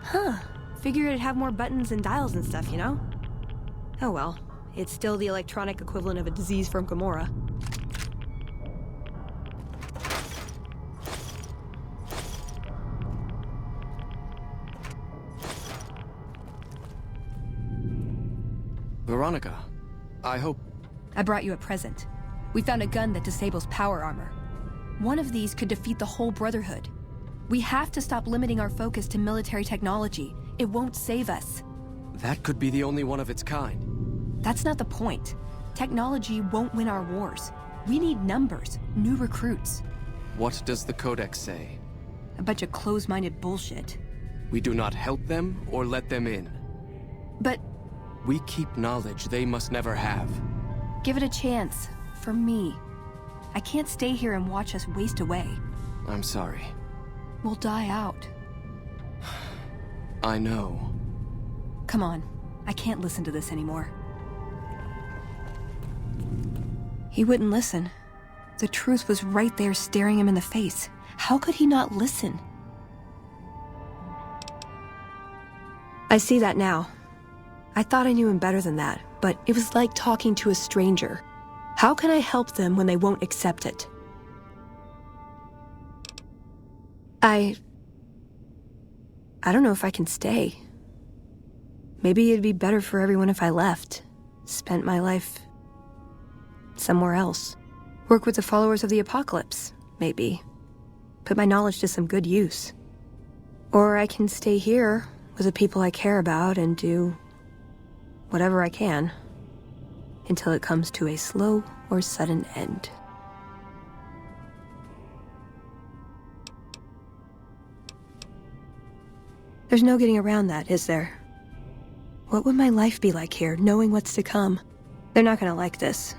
Huh. Figured it'd have more buttons and dials and stuff, you know? Oh well. It's still the electronic equivalent of a disease from Gamora. Veronica, I hope... I brought you a present. We found a gun that disables power armor. One of these could defeat the whole Brotherhood. We have to stop limiting our focus to military technology. It won't save us. That could be the only one of its kind. That's not the point. Technology won't win our wars. We need numbers, new recruits. What does the Codex say? A bunch of closed-minded bullshit. We do not help them or let them in. But... we keep knowledge they must never have. give it a chance. For me. I can't stay here and watch us waste away. I'm sorry. We'll die out. I know. Come on. I can't listen to this anymore. He wouldn't listen. The truth was right there staring him in the face. How could he not listen? I see that now. I thought I knew him better than that, but it was like talking to a stranger. How can I help them when they won't accept it? I don't know if I can stay. Maybe it'd be better for everyone if I left. Spent my life somewhere else. Work with the followers of the apocalypse, maybe. Put my knowledge to some good use. Or I can stay here with the people I care about and do whatever I can until it comes to a slow or sudden end. There's no getting around that, is there? What would my life be like here, knowing what's to come? They're not gonna like this.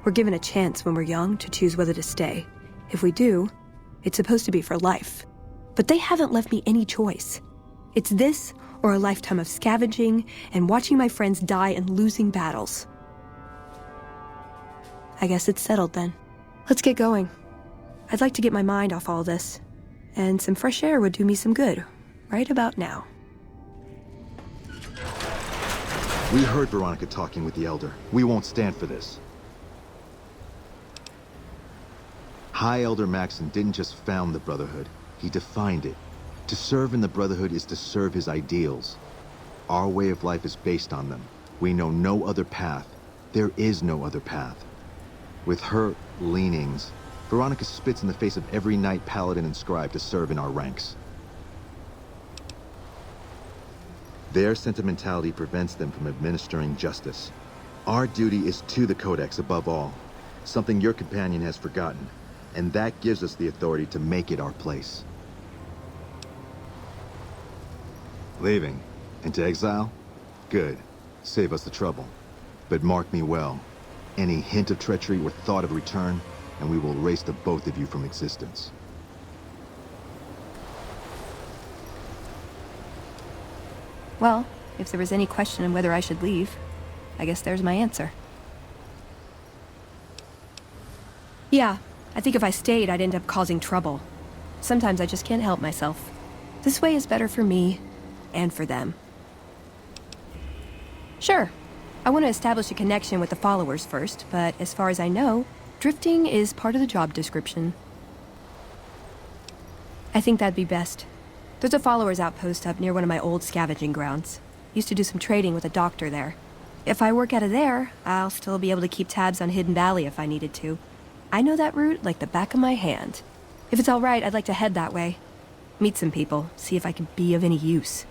We're given a chance when we're young to choose whether to stay. If we do, it's supposed to be for life. But they haven't left me any choice. It's this or a lifetime of scavenging and watching my friends die and losing battles. I guess it's settled then. Let's get going. I'd like to get my mind off all this, and some fresh air would do me some good, right about now. We heard Veronica talking with the Elder. We won't stand for this. High Elder Maxon didn't just found the Brotherhood, he defined it. To serve in the Brotherhood is to serve his ideals. Our way of life is based on them. We know no other path. There is no other path. With her leanings, Veronica spits in the face of every knight, paladin, and scribe to serve in our ranks. Their sentimentality prevents them from administering justice. Our duty is to the Codex above all, something your companion has forgotten, and that gives us the authority to make it our place. Leaving? Into exile? Good. Save us the trouble. But mark me well. Any hint of treachery or thought of return, and we will erase the both of you from existence. Well, if there was any question on whether I should leave, I guess there's my answer. Yeah, I think if I stayed, I'd end up causing trouble. Sometimes I just can't help myself. This way is better for me, and for them. Sure, I want to establish a connection with the followers first, but as far as I know, drifting is part of the job description. I think that'd be best. There's a followers outpost up near one of my old scavenging grounds. Used to do some trading with a doctor there. If I work out of there, I'll still be able to keep tabs on Hidden Valley if I needed to. I know that route like the back of my hand. If it's all right, I'd like to head that way. Meet some people, see if I can be of any use.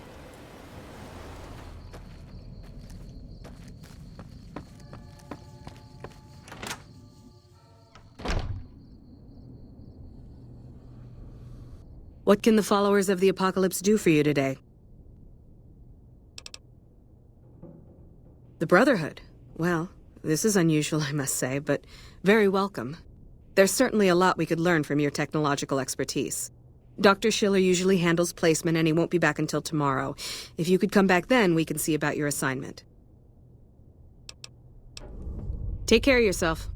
What can the followers of the Apocalypse do for you today? The Brotherhood? Well, this is unusual, I must say, but very welcome. There's certainly a lot we could learn from your technological expertise. Dr. Schiller usually handles placement and he won't be back until tomorrow. If you could come back then, we can see about your assignment. Take care of yourself.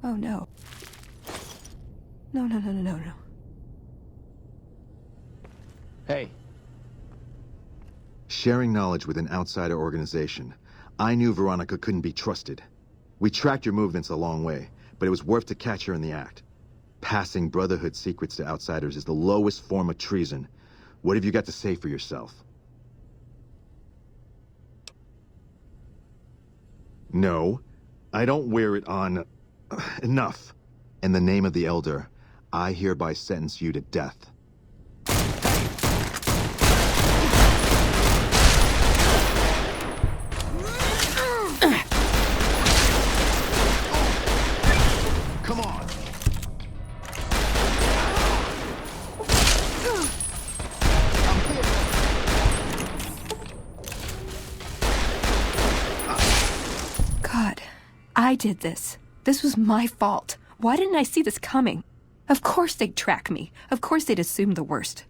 Oh no. No. Hey. Sharing knowledge with an outsider organization. I knew Veronica couldn't be trusted. We tracked your movements a long way, but it was worth to catch her in the act. Passing Brotherhood secrets to outsiders is the lowest form of treason. What have you got to say for yourself? No, I don't wear it on... Enough. In the name of the Elder, I hereby sentence you to death. Come on. I did this. This was my fault. Why didn't I see this coming? Of course they'd track me. Of course they'd assume the worst.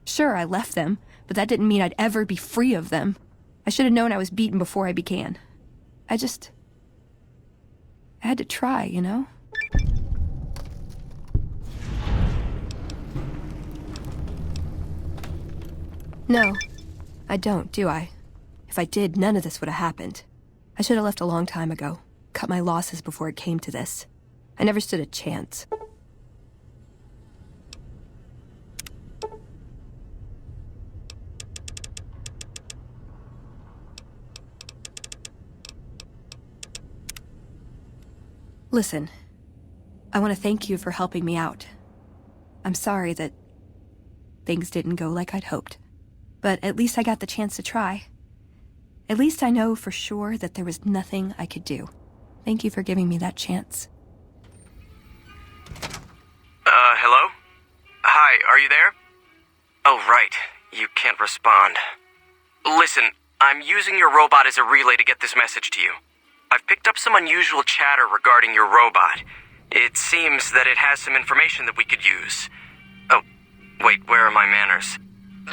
Sure, I left them, but that didn't mean I'd ever be free of them. I should have known I was beaten before I began. I had to try, you know? No, I don't, do I? If I did, none of this would have happened. I should have left a long time ago. Cut my losses before it came to this. I never stood a chance. Listen, I want to thank you for helping me out. I'm sorry that things didn't go like I'd hoped, but at least I got the chance to try. At least I know for sure that there was nothing I could do. Thank you for giving me that chance. Hello? Hi, are you there? Oh, right. You can't respond. Listen, I'm using your robot as a relay to get this message to you. I've picked up some unusual chatter regarding your robot. It seems that it has some information that we could use. Oh, wait, where are my manners?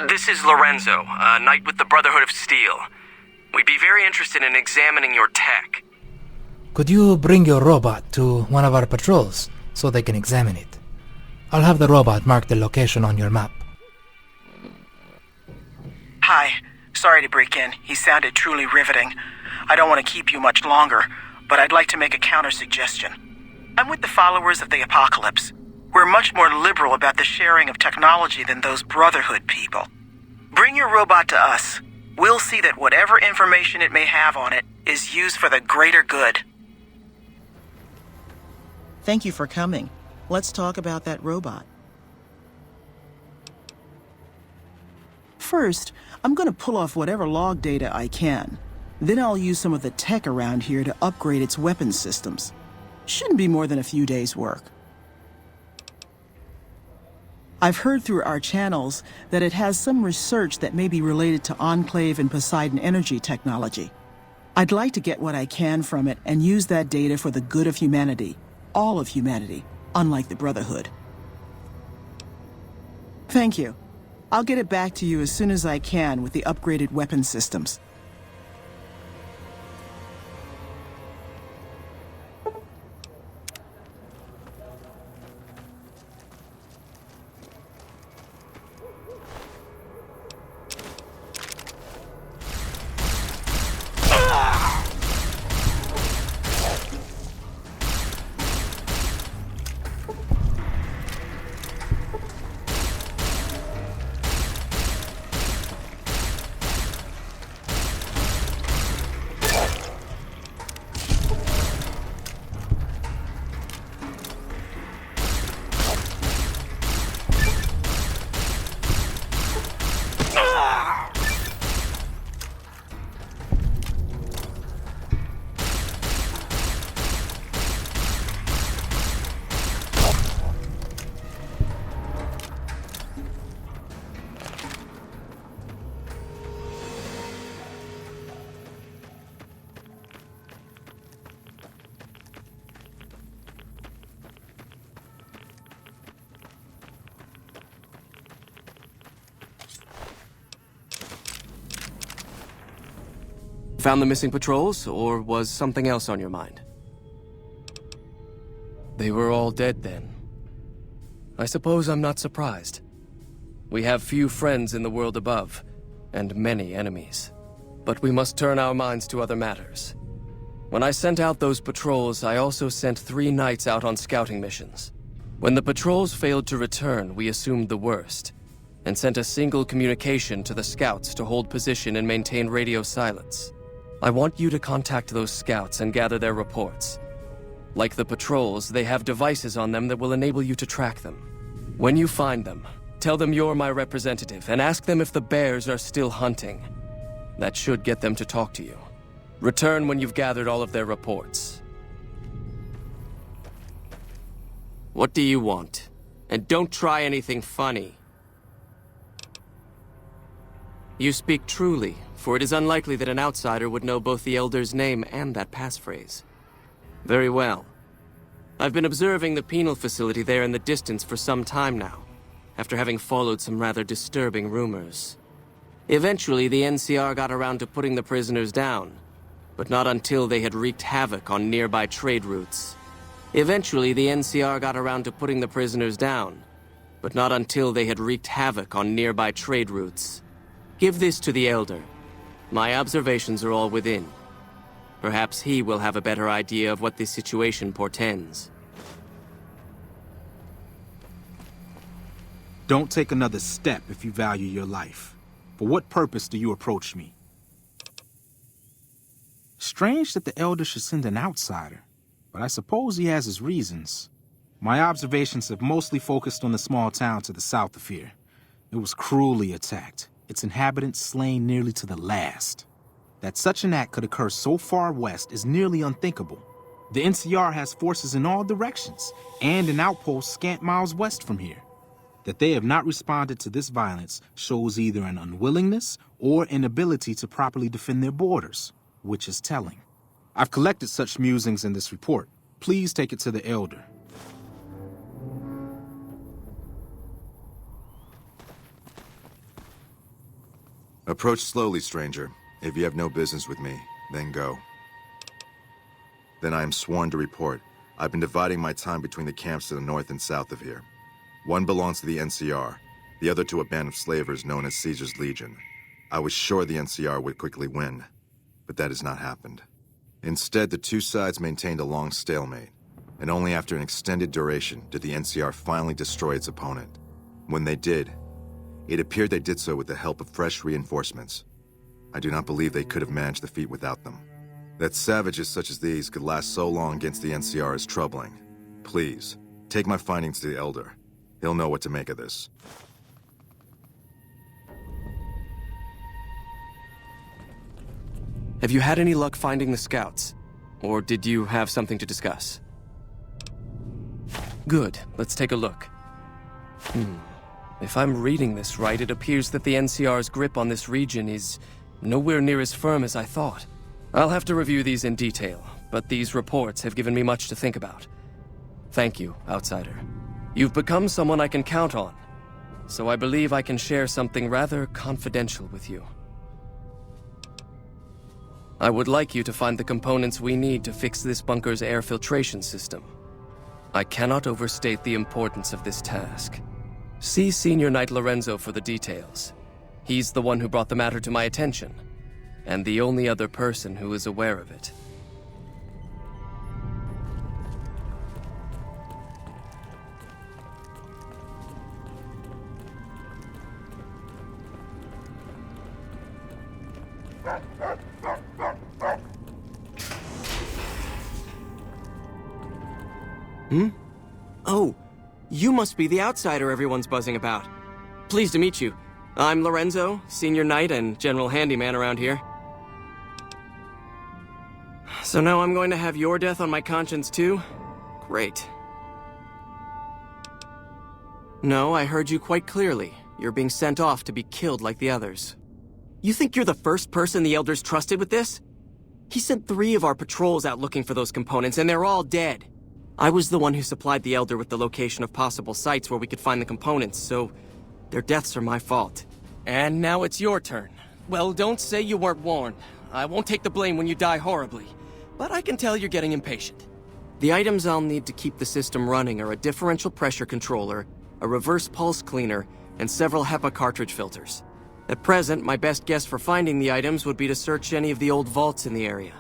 This is Lorenzo, a knight with the Brotherhood of Steel. We'd be very interested in examining your tech. Could you bring your robot to one of our patrols so they can examine it? I'll have the robot mark the location on your map. Hi. Sorry to break in. He sounded truly riveting. I don't want to keep you much longer, but I'd like to make a counter-suggestion. I'm with the followers of the Apocalypse. We're much more liberal about the sharing of technology than those Brotherhood people. Bring your robot to us. We'll see that whatever information it may have on it is used for the greater good. Thank you for coming. Let's talk about that robot. First, I'm going to pull off whatever log data I can. Then I'll use some of the tech around here to upgrade its weapons systems. Shouldn't be more than a few days' work. I've heard through our channels that it has some research that may be related to Enclave and Poseidon energy technology. I'd like to get what I can from it and use that data for the good of humanity. All of humanity, unlike the Brotherhood. Thank you. I'll get it back to you as soon as I can with the upgraded weapon systems. Found the missing patrols, or was something else on your mind? They were all dead then. I suppose I'm not surprised. We have few friends in the world above, and many enemies. But we must turn our minds to other matters. When I sent out those patrols, I also sent 3 knights out on scouting missions. When the patrols failed to return, we assumed the worst, and sent a single communication to the scouts to hold position and maintain radio silence. I want you to contact those scouts and gather their reports. Like the patrols, they have devices on them that will enable you to track them. When you find them, tell them you're my representative and ask them if the bears are still hunting. That should get them to talk to you. Return when you've gathered all of their reports. What do you want? And don't try anything funny. You speak truly, for it is unlikely that an outsider would know both the Elder's name and that passphrase. Very well. I've been observing the penal facility there in the distance for some time now, after having followed some rather disturbing rumors. Eventually, the NCR got around to putting the prisoners down, but not until they had wreaked havoc on nearby trade routes. Give this to the Elder. My observations are all within. Perhaps he will have a better idea of what this situation portends. Don't take another step if you value your life. For what purpose do you approach me? Strange that the Elder should send an outsider, but I suppose he has his reasons. My observations have mostly focused on the small town to the south of here. It was cruelly attacked, its inhabitants slain nearly to the last. That such an act could occur so far west is nearly unthinkable. The NCR has forces in all directions, and an outpost scant miles west from here. That they have not responded to this violence shows either an unwillingness or inability to properly defend their borders, which is telling. I've collected such musings in this report. Please take it to the Elder. Approach slowly, stranger. If you have no business with me, then go. Then I am sworn to report. I've been dividing my time between the camps to the north and south of here. One belongs to the NCR, the other to a band of slavers known as Caesar's Legion. I was sure the NCR would quickly win, but that has not happened. Instead, the two sides maintained a long stalemate, and only after an extended duration did the NCR finally destroy its opponent. When they did, it appeared they did so with the help of fresh reinforcements. I do not believe they could have managed the feat without them. That savages such as these could last so long against the NCR is troubling. Please, take my findings to the Elder. He'll know what to make of this. Have you had any luck finding the scouts? Or did you have something to discuss? Good. Let's take a look. If I'm reading this right, it appears that the NCR's grip on this region is nowhere near as firm as I thought. I'll have to review these in detail, but these reports have given me much to think about. Thank you, Outsider. You've become someone I can count on, so I believe I can share something rather confidential with you. I would like you to find the components we need to fix this bunker's air filtration system. I cannot overstate the importance of this task. See Senior Knight Lorenzo for the details. He's the one who brought the matter to my attention, and the only other person who is aware of it. Oh, you must be the outsider everyone's buzzing about. Pleased to meet you. I'm Lorenzo, Senior Knight and General Handyman around here. So now I'm going to have your death on my conscience too? Great. No, I heard you quite clearly. You're being sent off to be killed like the others. You think you're the first person the Elders trusted with this? He sent 3 of our patrols out looking for those components, and they're all dead. I was the one who supplied the Elder with the location of possible sites where we could find the components, so their deaths are my fault. And now it's your turn. Well, don't say you weren't warned. I won't take the blame when you die horribly, but I can tell you're getting impatient. The items I'll need to keep the system running are a differential pressure controller, a reverse pulse cleaner, and several HEPA cartridge filters. At present, my best guess for finding the items would be to search any of the old vaults in the area.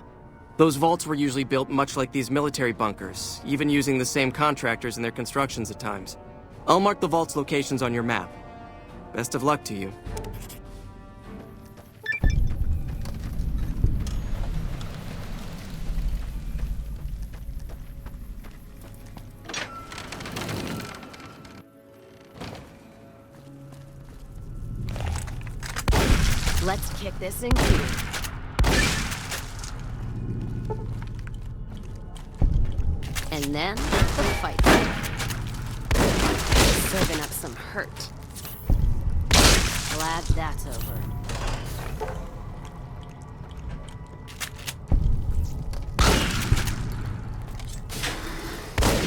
Those vaults were usually built much like these military bunkers, even using the same contractors in their constructions at times. I'll mark the vault's locations on your map. Best of luck to you. Let's kick this in gear. And then, the fight. Serving up some hurt. Glad that's over.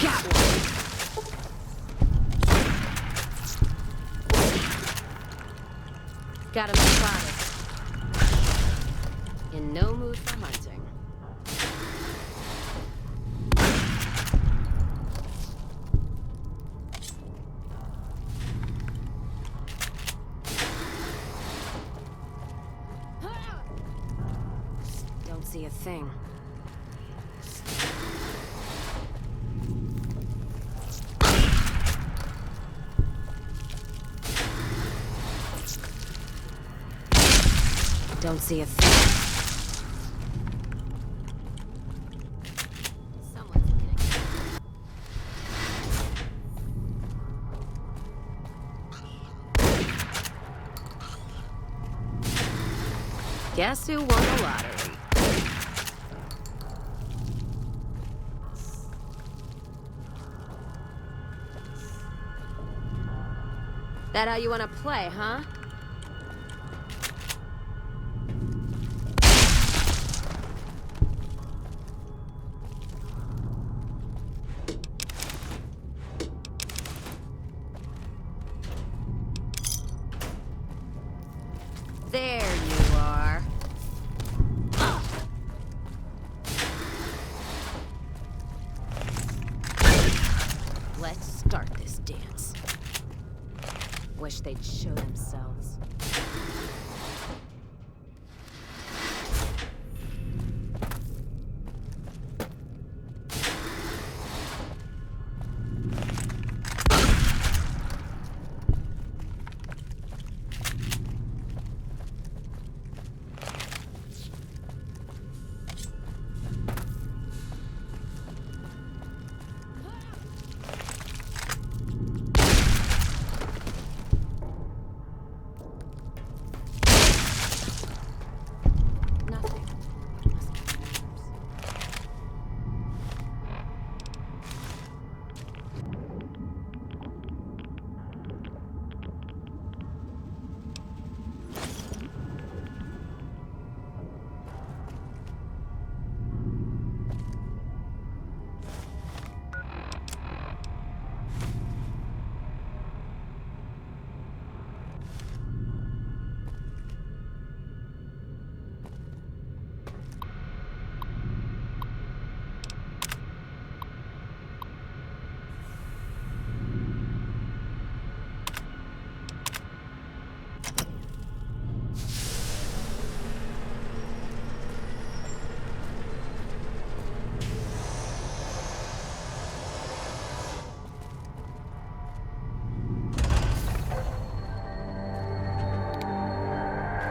Got one. Got him spotted. In no mood for hunting. Don't see a thing. Don't see a thing. Someone's getting... Guess who won the lottery? That how you want to play, huh? There you are. Let's start this dance. Wish they'd show themselves.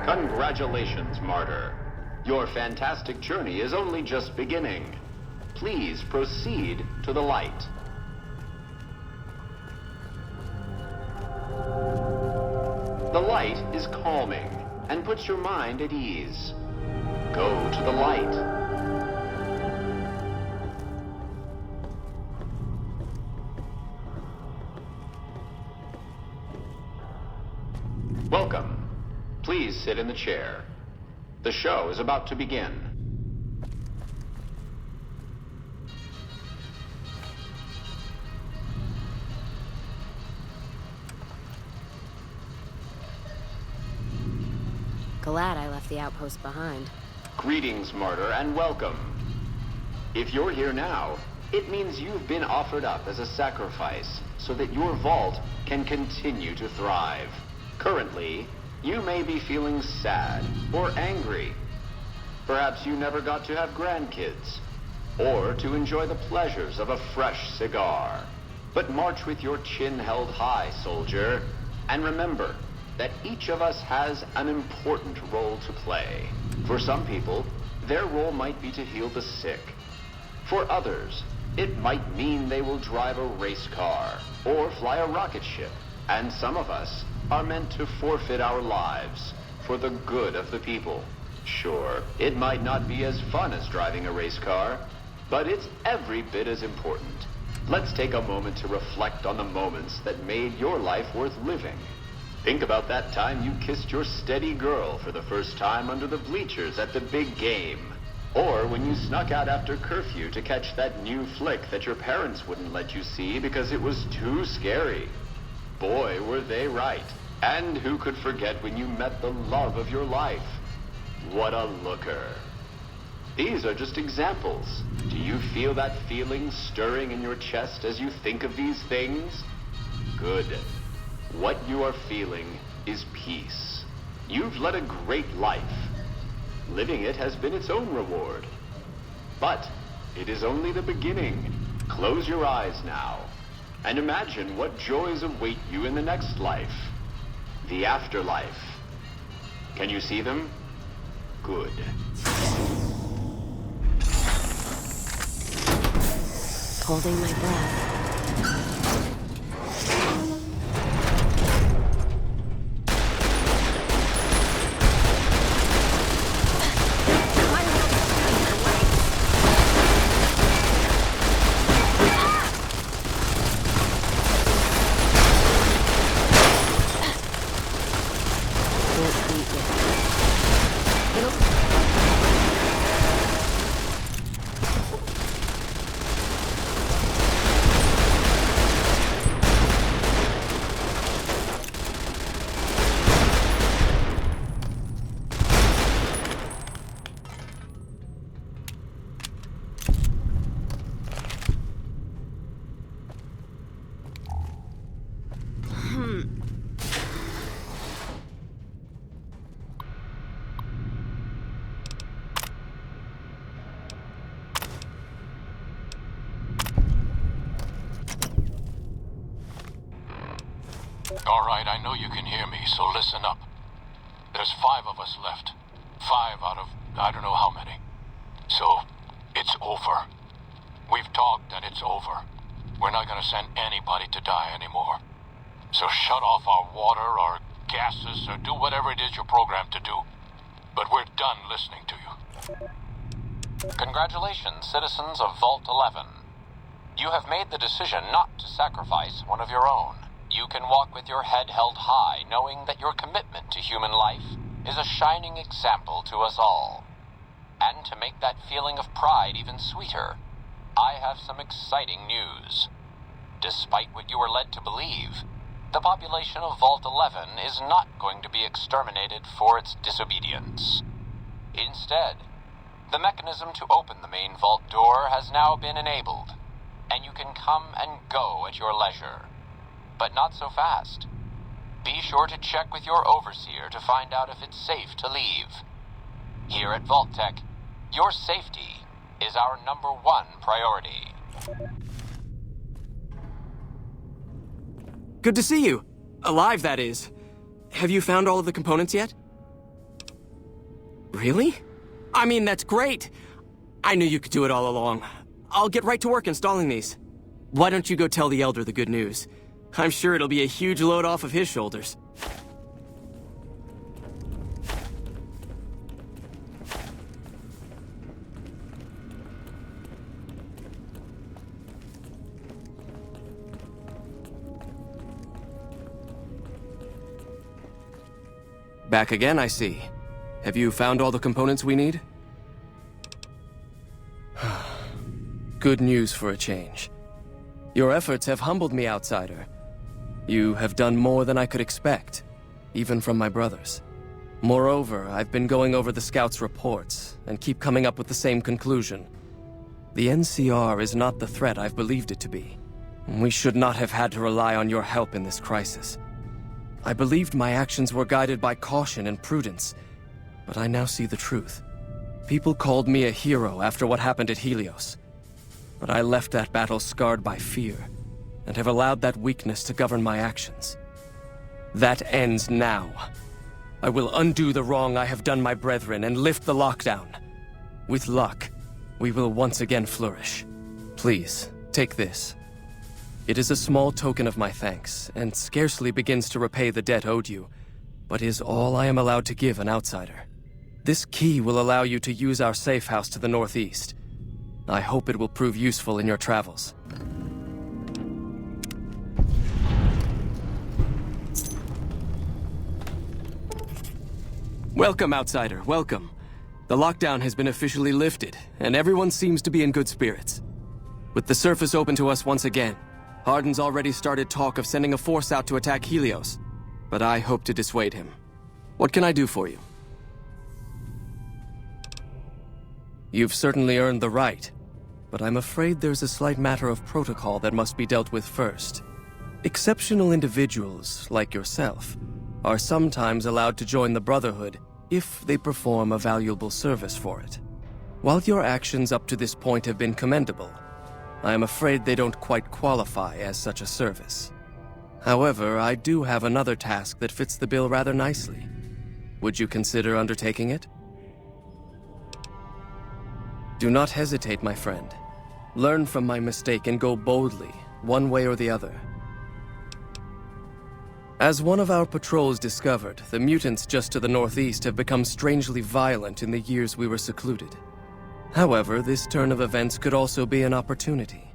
Congratulations, Martyr. Your fantastic journey is only just beginning. Please proceed to the light. The light is calming and puts your mind at ease. Go to the light. Welcome. Please sit in the chair. The show is about to begin. Glad I left the outpost behind. Greetings, Martyr, and welcome. If you're here now, it means you've been offered up as a sacrifice so that your vault can continue to thrive. Currently, you may be feeling sad or angry. Perhaps you never got to have grandkids, or to enjoy the pleasures of a fresh cigar. But march with your chin held high, soldier, and remember that each of us has an important role to play. For some people, their role might be to heal the sick. For others, it might mean they will drive a race car or fly a rocket ship. And some of us are meant to forfeit our lives for the good of the people. Sure, it might not be as fun as driving a race car, but it's every bit as important. Let's take a moment to reflect on the moments that made your life worth living. Think about that time you kissed your steady girl for the first time under the bleachers at the big game. Or when you snuck out after curfew to catch that new flick that your parents wouldn't let you see because it was too scary. Boy, were they right. And who could forget when you met the love of your life? What a looker. These are just examples. Do you feel that feeling stirring in your chest as you think of these things? Good. What you are feeling is peace. You've led a great life. Living it has been its own reward. But it is only the beginning. Close your eyes now, and imagine what joys await you in the next life. The afterlife. Can you see them? Good. Holding my breath. All right, I know you can hear me, so listen up. There's 5 of us left. 5 out of I don't know how many. So, it's over. We've talked and it's over. We're not gonna send anybody to die anymore. So shut off our water, our gases, or do whatever it is you're programmed to do. But we're done listening to you. Congratulations, citizens of Vault 11. You have made the decision not to sacrifice one of your own. You can walk with your head held high, knowing that your commitment to human life is a shining example to us all. And to make that feeling of pride even sweeter, I have some exciting news. Despite what you were led to believe, the population of Vault 11 is not going to be exterminated for its disobedience. Instead, the mechanism to open the main vault door has now been enabled, and you can come and go at your leisure. But not so fast. Be sure to check with your overseer to find out if it's safe to leave. Here at Vault-Tec, your safety is our #1 priority. Good to see you. Alive, that is. Have you found all of the components yet? Really? I mean, that's great. I knew you could do it all along. I'll get right to work installing these. Why don't you go tell the Elder the good news? I'm sure it'll be a huge load off of his shoulders. Back again, I see. Have you found all the components we need? Good news for a change. Your efforts have humbled me, Outsider. You have done more than I could expect, even from my brothers. Moreover, I've been going over the Scouts' reports, and keep coming up with the same conclusion. The NCR is not the threat I've believed it to be. We should not have had to rely on your help in this crisis. I believed my actions were guided by caution and prudence, but I now see the truth. People called me a hero after what happened at Helios, but I left that battle scarred by fear, and have allowed that weakness to govern my actions. That ends now. I will undo the wrong I have done my brethren and lift the lockdown. With luck, we will once again flourish. Please, take this. It is a small token of my thanks, and scarcely begins to repay the debt owed you, but is all I am allowed to give an outsider. This key will allow you to use our safe house to the northeast. I hope it will prove useful in your travels. Welcome, Outsider, welcome. The lockdown has been officially lifted, and everyone seems to be in good spirits. With the surface open to us once again, Hardin's already started talk of sending a force out to attack Helios, but I hope to dissuade him. What can I do for you? You've certainly earned the right, but I'm afraid there's a slight matter of protocol that must be dealt with first. Exceptional individuals, like yourself, are sometimes allowed to join the Brotherhood if they perform a valuable service for it. While your actions up to this point have been commendable, I am afraid they don't quite qualify as such a service. However, I do have another task that fits the bill rather nicely. Would you consider undertaking it? Do not hesitate, my friend. Learn from my mistake and go boldly, one way or the other. As one of our patrols discovered, the mutants just to the northeast have become strangely violent in the years we were secluded. However, this turn of events could also be an opportunity.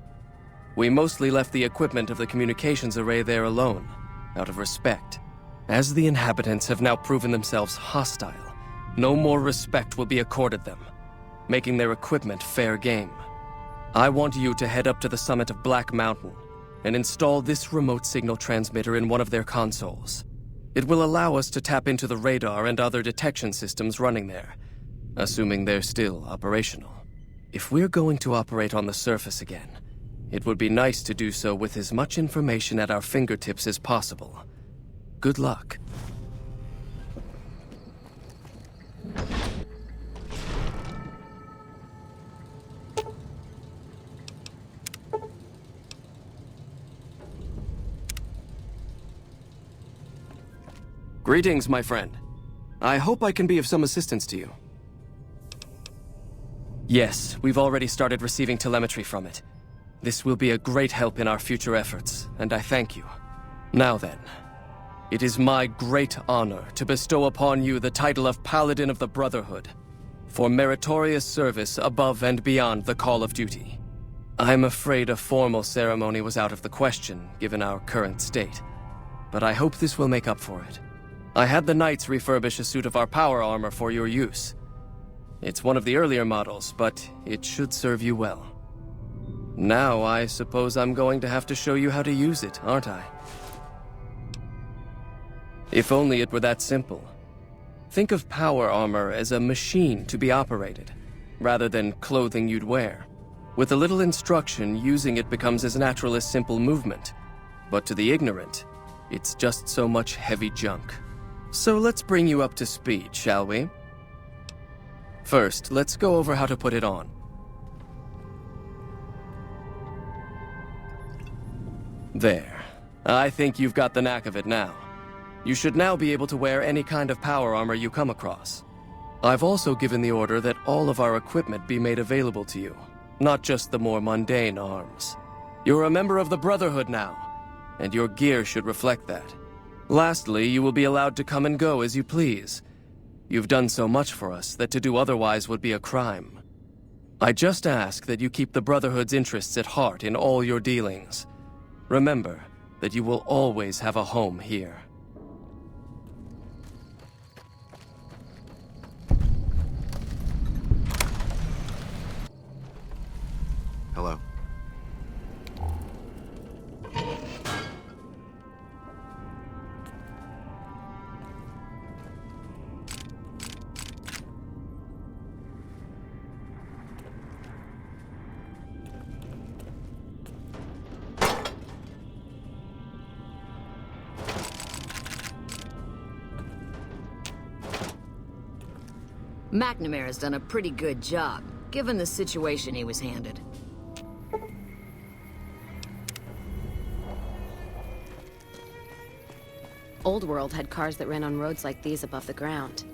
We mostly left the equipment of the communications array there alone, out of respect. As the inhabitants have now proven themselves hostile, no more respect will be accorded them, making their equipment fair game. I want you to head up to the summit of Black Mountain and install this remote signal transmitter in one of their consoles. It will allow us to tap into the radar and other detection systems running there, assuming they're still operational. If we're going to operate on the surface again, it would be nice to do so with as much information at our fingertips as possible. Good luck. Greetings, my friend. I hope I can be of some assistance to you. Yes, we've already started receiving telemetry from it. This will be a great help in our future efforts, and I thank you. Now then, it is my great honor to bestow upon you the title of Paladin of the Brotherhood, for meritorious service above and beyond the call of duty. I'm afraid a formal ceremony was out of the question, given our current state, but I hope this will make up for it. I had the Knights refurbish a suit of our power armor for your use. It's one of the earlier models, but it should serve you well. Now, I suppose I'm going to have to show you how to use it, aren't I? If only it were that simple. Think of power armor as a machine to be operated, rather than clothing you'd wear. With a little instruction, using it becomes as natural as simple movement. But to the ignorant, it's just so much heavy junk. So let's bring you up to speed, shall we? First, let's go over how to put it on. There. I think you've got the knack of it now. You should now be able to wear any kind of power armor you come across. I've also given the order that all of our equipment be made available to you, not just the more mundane arms. You're a member of the Brotherhood now, and your gear should reflect that. Lastly, you will be allowed to come and go as you please. You've done so much for us that to do otherwise would be a crime. I just ask that you keep the Brotherhood's interests at heart in all your dealings. Remember that you will always have a home here. Hello. McNamara has done a pretty good job, given the situation he was handed. Old World had cars that ran on roads like these above the ground.